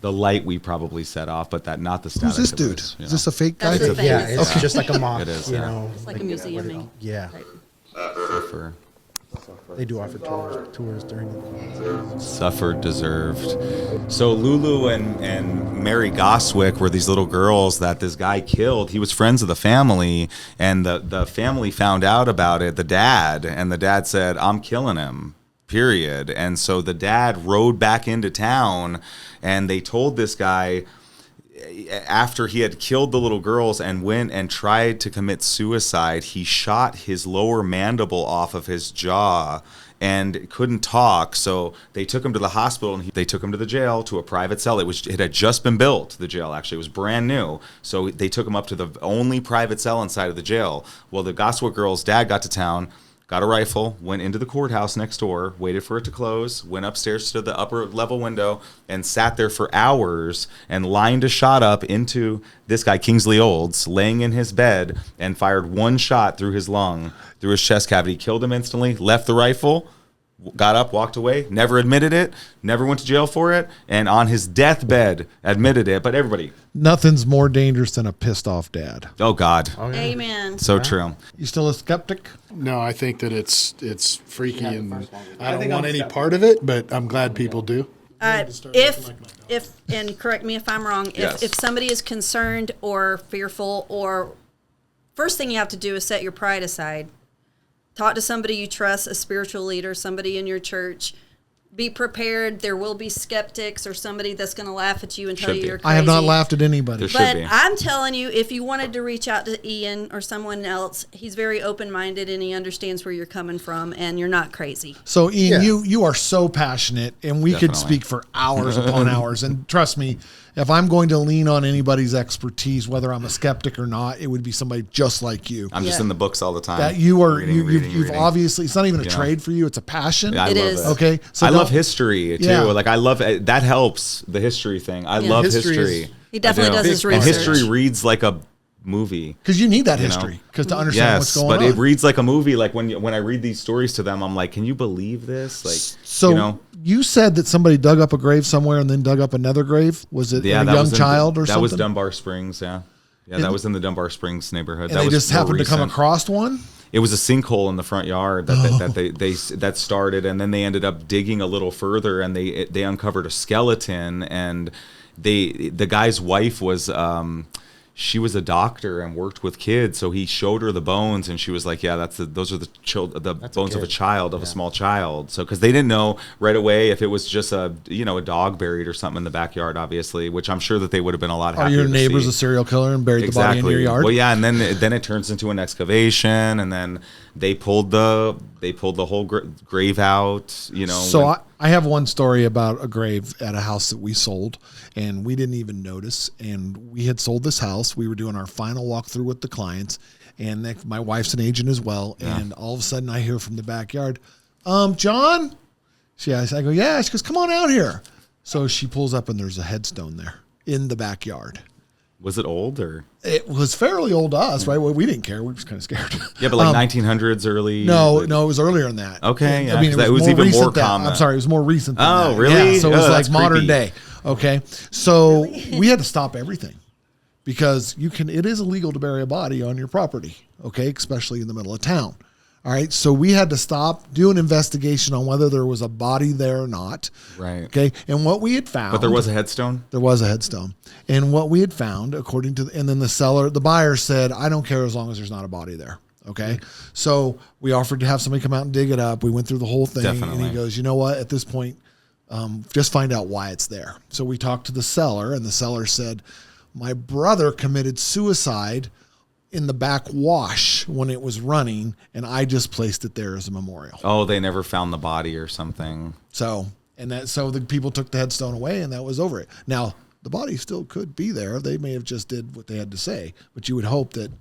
The light we probably set off, but that not the static. Who's this of dude? it, you Is this a fake guy? That's a fake- Yeah, it's Okay. just like a mock. It is, you yeah. know, It's like a museum. Yeah, Suffer. they do offer tours during the. Suffered, deserved. So Lulu and Mary Goswick were these little girls that this guy killed. He was friends of the family, and the family found out about it, the dad, and the dad said, I'm killing him, period. And so the dad rode back into town, and they told this guy, after he had killed the little girls and went and tried to commit suicide, he shot his lower mandible off of his jaw and couldn't talk. So they took him to the hospital, and they took him to the jail, to a private cell. It had just been built, the jail, actually. It was brand new. So they took him up to the only private cell inside of the jail. Well, the Goswick girl's dad got to town, got a rifle, went into the courthouse next door, waited for it to close, went upstairs to the upper level window, and sat there for hours and lined a shot up into this guy, Kingsley Olds, laying in his bed, and fired one shot through his lung, through his chest cavity, killed him instantly, left the rifle, got up, walked away, never admitted it, never went to jail for it, and on his deathbed admitted it. But everybody, Nothing's more dangerous than a pissed off dad. oh God, Amen. so true. You still a skeptic? No, I think that it's freaky, and I don't want any part of it. But I'm glad people do. If and correct me if I'm wrong, Yes. if somebody is concerned or fearful, or first thing you have to do is set your pride aside. Talk to somebody you trust, a spiritual leader, somebody in your church. Be prepared. There will be skeptics or somebody that's going to laugh at you and tell Should you be. you're crazy. I have not laughed at anybody. There should But be. I'm telling you, if you wanted to reach out to Ian or someone else, he's very open-minded and he understands where you're coming from, and you're not crazy. So Ian, Yeah. you are so passionate, and we could Definitely. speak for hours upon hours. And trust me, if I'm going to lean on anybody's expertise, whether I'm a skeptic or not, it would be somebody just like you. I'm just Yeah. in the books all the time. That you are, Reading, you've reading. obviously, it's not even a You know? trade for you; it's a passion. Yeah, I It love is. it. Okay, so I love don't- history too. Yeah. Like I love that helps the history thing. I Yeah. love History history. is- He definitely I do. does his And research. history reads like a movie. because you need that You know? history because to understand what's Yes, going but on. it reads like a movie. Like when I read these stories to them, I'm like, can you believe this? Like, So you know, you said that somebody dug up a grave somewhere and then dug up another grave. Was it yeah, a that young was in- child or that something? was Dunbar Springs. Yeah, yeah, that And- was in the Dunbar Springs neighborhood. and that they was just more happened to come recent. across one. It was a sinkhole in the front yard that started, and then they ended up digging a little further, and they uncovered a skeleton, and the guy's wife was she was a doctor and worked with kids, so he showed her the bones, and she was like, "Yeah, those are the bones of a kid. child, of a small child." So because they didn't know right away if it was just a dog buried or something in the backyard, obviously, which I'm sure that they would have been a lot Are happier your to neighbors see. a serial killer and buried the body in your yard? Well, yeah, and then it turns into an excavation, and then they pulled the whole grave out. You know. So when- I have one story about a grave at a house that we sold, and we didn't even notice. And we had sold this house. We were doing our final walkthrough with the clients, and my wife's an agent as well. Yeah. And all of a sudden, I hear from the backyard, John. I go, yeah. She goes, come on out here. So she pulls up, and there's a headstone there in the backyard. was it old or? It was fairly old to us, right? Well, we didn't care. We were just kind of scared. Yeah, but like 1900s, early. No, it was earlier than that. Okay, yeah, I mean, 'cause that was even more recent than- common. I'm sorry, it was more recent than Oh, that. really? Yeah, so it Oh, was like that's modern creepy. day. Okay, so we had to stop everything because it is illegal to bury a body on your property, okay, especially in the middle of town. All right, so we had to stop, do an investigation on whether there was a body there or not. Right. Okay, and what we had found. But there was a headstone? There was a headstone. And what we had found, according to, and then the buyer said, I don't care as long as there's not a body there. Okay, so we offered to have somebody come out and dig it up. We went through the whole thing. Definitely. And he goes, you know what, at this point, just find out why it's there. So we talked to the seller, and the seller said, my brother committed suicide in the back wash when it was running, and I just placed it there as a memorial. Oh, they never found the body or something. So the people took the headstone away, and that was over it. Now, the body still could be there. They may have just did what they had to say, but you would hope that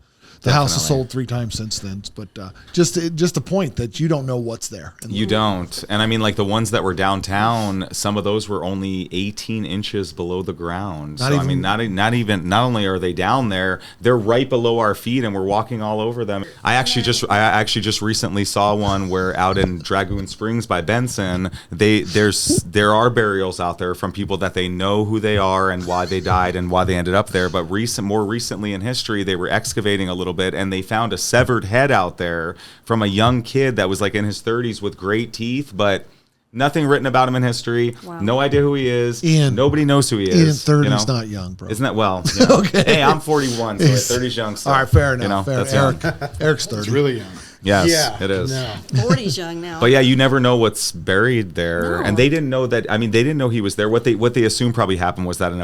the house has sold 3 times since then. But just a point that you don't know what's there. You don't. And I mean, like the ones that were downtown, some of those were only 18 inches below the ground. Not only are they down there, they're right below our feet, and we're walking all over them. I actually just recently saw one where out in Dragoon Springs by Benson, there are burials out there from people that they know who they are and why they died and why they ended up there. But more recently in history, they were excavating a little bit, and they found a severed head out there from a young kid that was like in his 30s with great teeth, but nothing written about him in history. Wow. No idea who he is. Ian, nobody knows who he is. Ian, 30's not young, bro. Isn't that well? Okay. Hey, I'm 41, so 30's young. So, all right, fair enough. That's Eric's 30. It's really young. Yes, Yeah, it is. no. 40's young now. But yeah, you never know what's buried there, No. and they didn't know that. I mean, they didn't know he was there. What they assumed probably happened was that the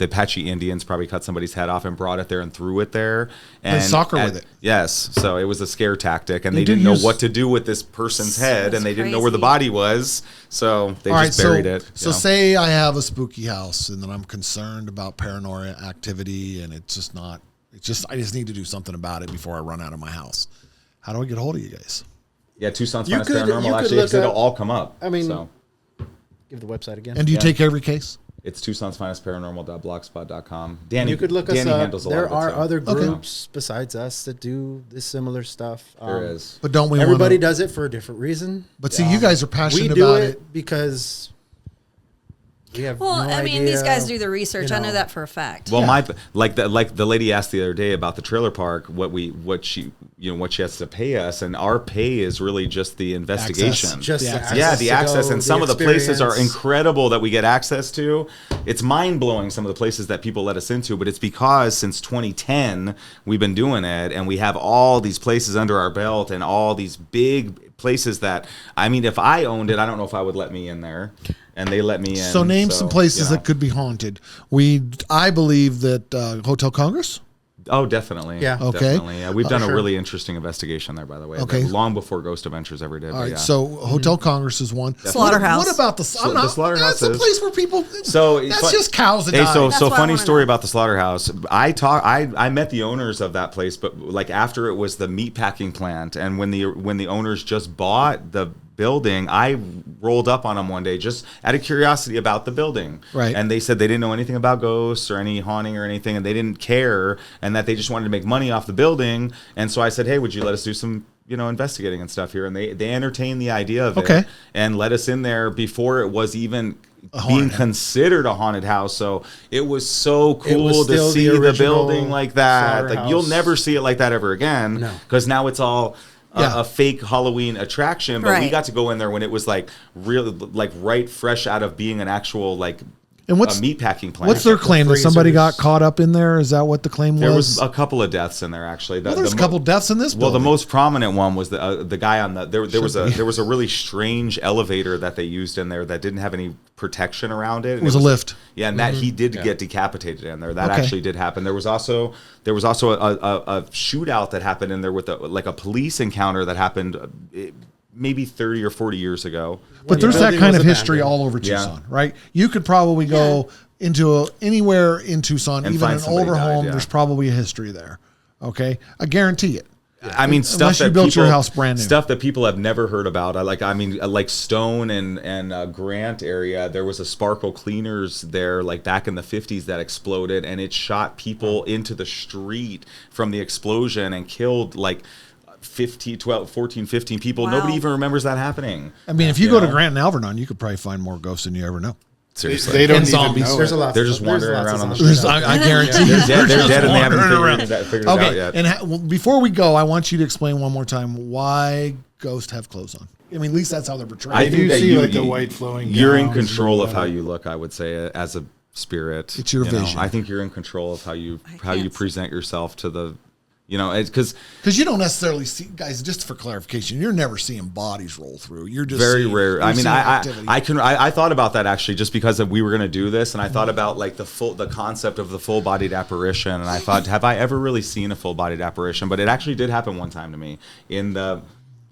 Apache Indians probably cut somebody's head off and brought it there and threw it there, and soccer with it. Yes, so it was a scare tactic, and they didn't know what to do with this person's head, and they didn't know where the body was, so they just buried it. So say I have a spooky house, and then I'm concerned about paranormal activity, and it's just not. I just need to do something about it before I run out of my house. How do I get a hold of you guys? Yeah, Tucson's You Finest could- Paranormal, you could actually, look it'll up- all come up. I mean, so give the website again. And do you take every case? it's Tucson'sFinestParanormal.blogspot.com. Danny, You could look Danny us up. handles a lot There of it, are too. other groups besides us that do this similar stuff. There is. But don't we? Everybody does it for a different reason. But see, you guys are We passionate do about it because we have well, no I mean, idea, these guys do the research. you I know that for a fact. Well, like the lady asked the other day about the trailer park, what she has to pay us, and our pay is really just the investigation. Access. Just The the access. Yeah, the access, and some of the places are experience. incredible that we get access to. It's mind-blowing, some of the places that people let us into, but it's because since 2010 we've been doing it, and we have all these places under our belt and all these big places that, I mean, if I owned it, I don't know if I would let me in there, and they let me in. So name some places that could be haunted. I believe that Hotel Congress. Oh, definitely. Yeah. Okay. Definitely. Yeah, we've done a sure. really interesting investigation there, by the way. Okay. Long before Ghost Adventures ever did. All but right, yeah. so Hotel Congress is one. Slaughterhouse. What about the slaughterhouse That's a is- place where people. So that's just cows that Hey, die. so That's what I funny wanna story know. about the slaughterhouse. I met the owners of that place, but like after it was the meat packing plant, and when the owners just bought the building, I rolled up on them one day just out of curiosity about the building. Right. And they said they didn't know anything about ghosts or any haunting or anything, and they didn't care, and that they just wanted to make money off the building. And so I said, hey, would you let us do some investigating and stuff here? And they entertained the idea of Okay. it and let us in there before it was even haunted being house. considered a haunted house. So it was so cool to still see the the original building like that. Like slaughterhouse. you'll never see it like that ever again, No. because now it's all Yeah. a fake Halloween attraction. But we Right. got to go in there when it was like real, like right fresh out of being an actual like And what's a meat packing plant. what's their claim? That somebody got freezers. caught up in there? Is that what the claim There was? was a couple of deaths in there actually. Well, there's a couple deaths in this Well, building. the most prominent one was the guy on the there was a really strange elevator that they used in there that didn't have any protection around it. It was a lift. Yeah, and that he did get decapitated in there. That Okay. actually did happen. There was also a shootout that happened in there with a police encounter that happened maybe 30 or 40 years ago. But there's the that building kind was of history abandoned. all over Yeah. Tucson, right? You could probably go into anywhere in Tucson, And even find an somebody older died, home. yeah. There's probably a history there. Okay, I guarantee it. I mean, stuff Unless you that built people, your house brand new. Stuff that people have never heard about. Like Stone and Grant area. There was a Sparkle Cleaners there, like back in the 50s, that exploded, and it shot people into the street from the explosion and killed like 15 people. Wow. Nobody even remembers that happening. I mean, if you go to know? Grant and Alvernon, you could probably find more ghosts than you ever know. Seriously. They don't And even zombies. know. There's it. a lot. They're just there's wandering lots of around on the zombies street. out there. I guarantee you. They're dead and they haven't Wandering figured it out Okay, yet. and well, before we go, I want you to explain one more time why ghosts have clothes on. I mean, at least that's how they're portrayed. I do think that see, you, like, the you- white flowing You're in gowns control and of how you look. I would say as a spirit. It's your you know? vision. I think you're in control of how you can't see. present yourself to the, because Because you don't necessarily see, guys, just for clarification, you're never seeing bodies roll through. You're just very seeing, rare. you're I mean, seeing I activity. I thought about that actually just because we were going to do this, and I thought about like the concept of the full bodied apparition, and I thought, have I ever really seen a full bodied apparition? But it actually did happen one time to me in the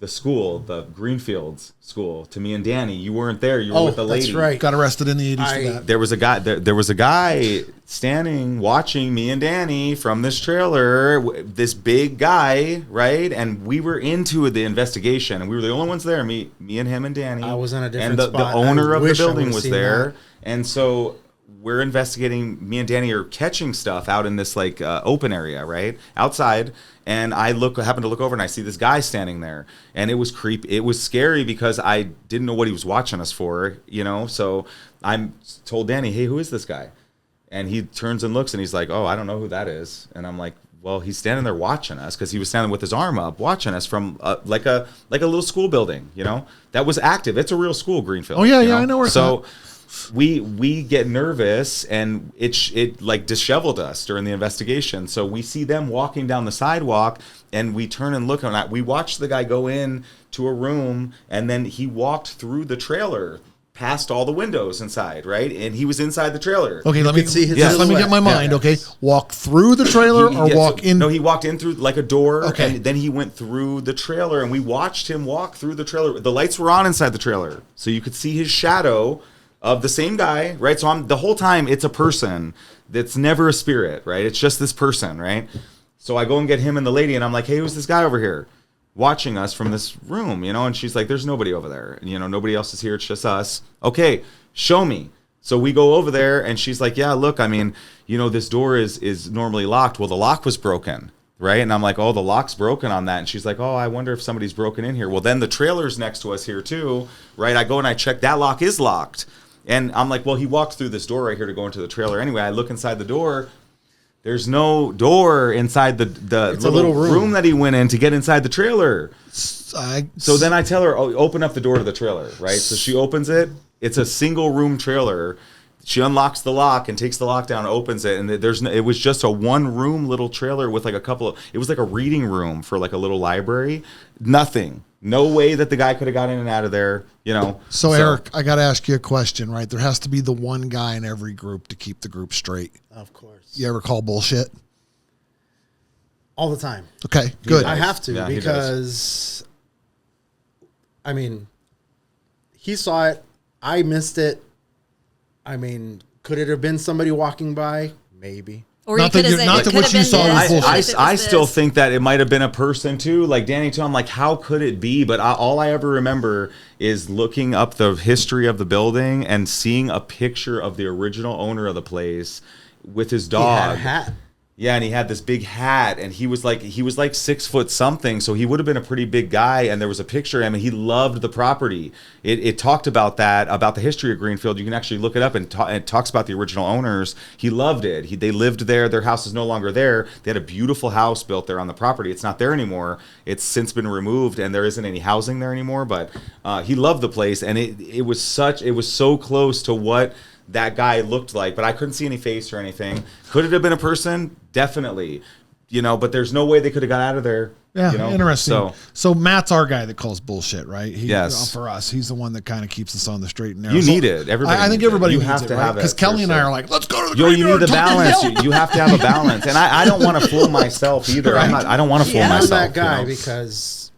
school, the Greenfields school. To me and Danny, you weren't there. You were with the lady. That's right. got arrested in the 80s for I- that. There was a guy. There was a guy standing, watching me and Danny from this trailer. This big guy, right? And we were into the investigation, and we were the only ones there. Me and him and Danny. I was on a different and the spot. owner I of the wish I building would've was seen there, that. and so we're investigating. Me and Danny are catching stuff out in this like open area, right outside. And I happen to look over, and I see this guy standing there, and it was creepy. It was scary because I didn't know what he was watching us for, So I told Danny, "Hey, who is this guy?" And he turns and looks, and he's like, "Oh, I don't know who that is." And I'm like, "Well, he's standing there watching us because he was standing with his arm up, watching us from like a little school building, that was active. It's a real school, Greenfield. Oh, yeah, yeah, I know where it's So we get nervous, and it like disheveled us during the investigation. So we see them walking down the sidewalk, and we turn and look, and we watched the guy go in to a room, and then he walked through the trailer past all the windows inside, right? And he was inside the trailer. Okay, let me could see his just let me get my silhouette. mind. Yeah. Okay, walk through the trailer or Yeah, walk in. No, he walked in through like a door, Okay. and then he went through the trailer, and we watched him walk through the trailer. The lights were on inside the trailer, so you could see his shadow of the same guy, right? So the whole time it's a person that's never a spirit, right? It's just this person, right? So I go and get him and the lady, and I'm like, "Hey, who's this guy over here watching us from this room?" And she's like, "There's nobody over there. Nobody else is here. It's just us." "Okay, show me." So we go over there, and she's like, "Yeah, look, I mean, this door is normally locked. Well, the lock was broken." Right. And I'm like, "Oh, the lock's broken on that." And she's like, "Oh, I wonder if somebody's broken in here." Well, then the trailer's next to us here too. Right. I go and I check, that lock is locked. And I'm like, "Well, he walked through this door right here to go into the trailer." Anyway, I look inside the door. There's no door inside the little room that he went in to get inside the trailer. So then I tell her, "Oh, open up the door to the trailer," right? So she opens it. It's a single room trailer. She unlocks the lock and takes the lock down, opens it, and it was just a one room little trailer with like it was like a reading room for like a little library. Nothing. No way that the guy could have got in and out of there, So Eric, I got to ask you a question, right? There has to be the one guy in every group to keep the group straight. Of course. You ever call bullshit? All the time. Okay, good. I have to Yeah, he because, I mean, he saw it. I missed it. I mean, could it have been somebody walking by? Maybe. Or Not you could that have you- said not it that could what have you been saw this. was bullshit. What if it I was still this? think that it might have been a person too, like Danny too. I'm like, how could it be? But all I ever remember is looking up the history of the building and seeing a picture of the original owner of the place with his He dog. had a hat. Yeah, and he had this big hat, and he was like 6 foot something, so he would have been a pretty big guy. And there was a picture of him, and he loved the property. It talked about that, about the history of Greenfield. You can actually look it up, and it talks about the original owners. He loved it. They lived there. Their house is no longer there. They had a beautiful house built there on the property. It's not there anymore. It's since been removed, and there isn't any housing there anymore. But he loved the place, and it was so close to what that guy looked like, but I couldn't see any face or anything. Could it have been a person? Definitely. But there's no way they could have got out of there. Yeah, interesting. So, So Matt's our guy that calls bullshit, right? Yes. For us, he's the one that kind of keeps us on the straight and narrow. you So need it. Everybody. I think needs it. everybody You needs have it, to right? have it. Because Kelly and I seriously. are like, let's go to the Yo, you need graveyard, the talk to balance. Bill. You have to have a balance, and I don't want to fool myself either. I don't want to fool Yeah. I'm myself. that guy you know? because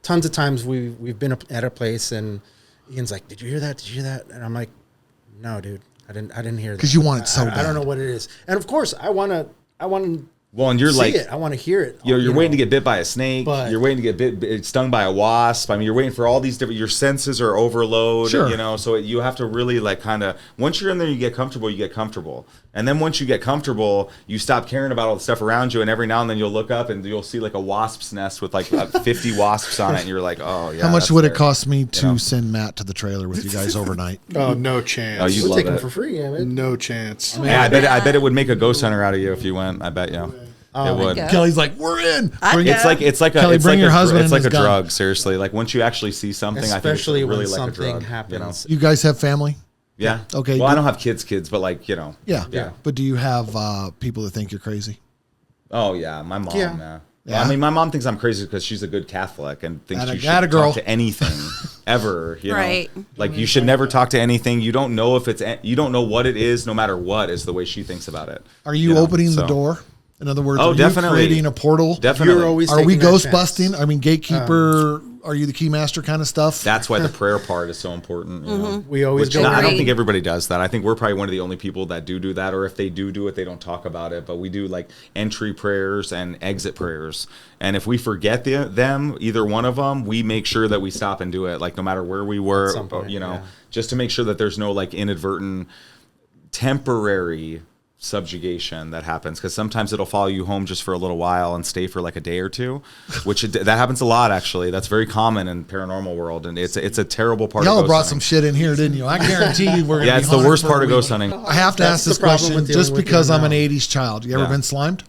tons of times we've been at a place and Ian's like, "Did you hear that? Did you hear that?" And I'm like, "No, dude, I didn't hear that." 'Cause you want it so I don't bad. know what it is. And of course, I want to Well, and you're see like, it. I want to hear it. you're waiting to get bit by a snake. But- You're waiting to get stung by a wasp. I mean, you're waiting for all these different. Your senses are overload. Sure. You know, so you have to really like kind of. Once you're in there, you get comfortable, and then once you get comfortable, you stop caring about all the stuff around you. And every now and then, you'll look up and you'll see like a wasp's nest with like 50 wasps on it, and you're like, oh yeah. How much that's would it scary. cost me to send Matt to the trailer with you guys overnight? Oh, no chance. Oh, you We'll love take them it. for free, yeah, man. No chance. Yeah, I bet it would make a ghost hunter out of you if you went. I bet you. It would. go. Kelly's like, we're in. I'd Bring go. it. It's like Kelly, bring your husband it's and like a his gun. drug. Seriously, like once you actually see something, I think it's Especially really when like a something drug. happens. You guys have family? Yeah. Okay, Well, I do- don't have kids, but like Yeah. Yeah. But do you have people that think you're crazy? Oh yeah, my mom. Yeah. Yeah. Yeah. I mean, my mom thinks I'm crazy because she's a good Catholic and thinks Atta- you should atta girl. talk to anything ever. You know? Right. Like you should never talk to anything. You don't know if you don't know what it is, no matter what, is the way she thinks about it. Are you know, opening the so- door? In other words, Oh, are definitely. you creating a portal? Definitely. You're always Are we taking that ghost chance. busting? I mean, gatekeeper. Are you the keymaster kind of stuff? That's why the prayer part is so important. You know? We always Which go. I don't Agreed. think everybody does that. I think we're probably one of the only people that do that, or if they do it, they don't talk about it. But we do like entry prayers and exit prayers. And if we forget them, either one of them, we make sure that we stop and do it. Like no matter where we were, At some point, you know, yeah. just to make sure that there's no like inadvertent temporary subjugation that happens, because sometimes it'll follow you home just for a little while and stay for like a day or two, that happens a lot actually. That's very common in paranormal world, and it's a terrible part. Y'all of ghost brought hunting. some shit in here, didn't you? I guarantee you we're gonna Yeah, be it's the haunted worst for part a of week. ghost hunting. I have to That's ask the this problem question with just dealing with because you I'm an now. 80s child. You ever Yeah. been slimed?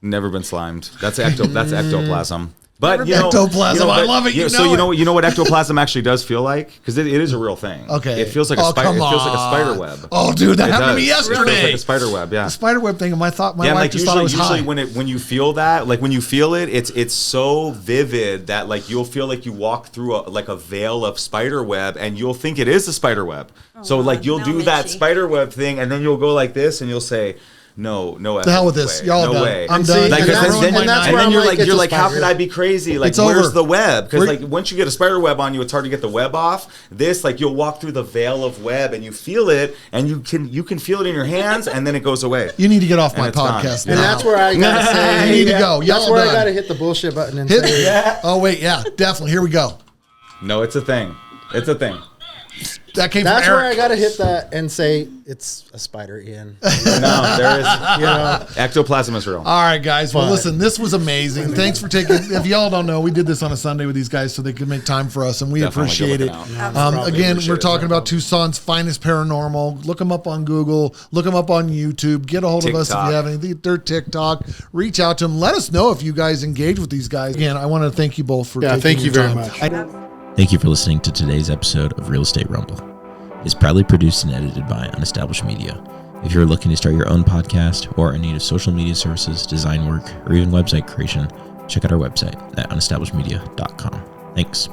Never been slimed. That's ectoplasm. But Never been ectoplasm. I love it. You so know it. you know what ectoplasm actually does feel like, because it is a real thing. Okay. It feels like a Oh, spider. It come feels like a on. spider web. Oh, dude, that It happened to me does. It yesterday. feels like a spider web. Yeah. The spider web thing. My Yeah, wife like just thought I was usually high. when you feel that, like when you feel it, it's so vivid that like you'll feel like you walk through a veil of spider web, and you'll think it is a spider web. So like you'll now do I'm that itchy. spider web thing, and then you'll go like this, and you'll say, no, The hell with this. way, Y'all no done. way. I'm And see, done. Like, and You've that's- ruined and my and that's night. and where then I'm you're like, like, it's you're a like, how spider. could I be crazy? Like, It's where's over. the web? Because We're- like once you get a spider web on you, it's hard to get the web off. This, like, you'll walk through the veil of web and you feel it, and you can feel it in your hands, and then it goes away. You need to get off And my it's gone. podcast. And now. that's where I gotta say, You need to go. That's Y'all where I done. gotta hit the bullshit button and Hit. say, Oh wait, yeah, definitely. Here we go. No, it's a thing. It's a thing. That came that's from where I Eric. gotta hit that and say it's a spider, Ian. No, there is. You know, Ectoplasm is real. All right, guys. Well, But- listen, this was amazing. Thanks for taking. If y'all don't know, we did this on a Sunday with these guys so they could make time for us, and we Definitely appreciate go it. look it out. Again, Appreciate we're it. talking about Tucson's finest paranormal. Look them up on Google. Look them up on YouTube. Get a hold of us if TikTok. you have anything. Their TikTok. Reach out to them. Let us know if you guys engage with these guys. Again, I want to thank you both for. Yeah, taking thank you your very time. much. Thank you for listening to today's episode of Real Estate Rumble. It's proudly produced and edited by Unestablished Media. If you're looking to start your own podcast or in need of social media services, design work, or even website creation, check out our website at unestablishedmedia.com. Thanks.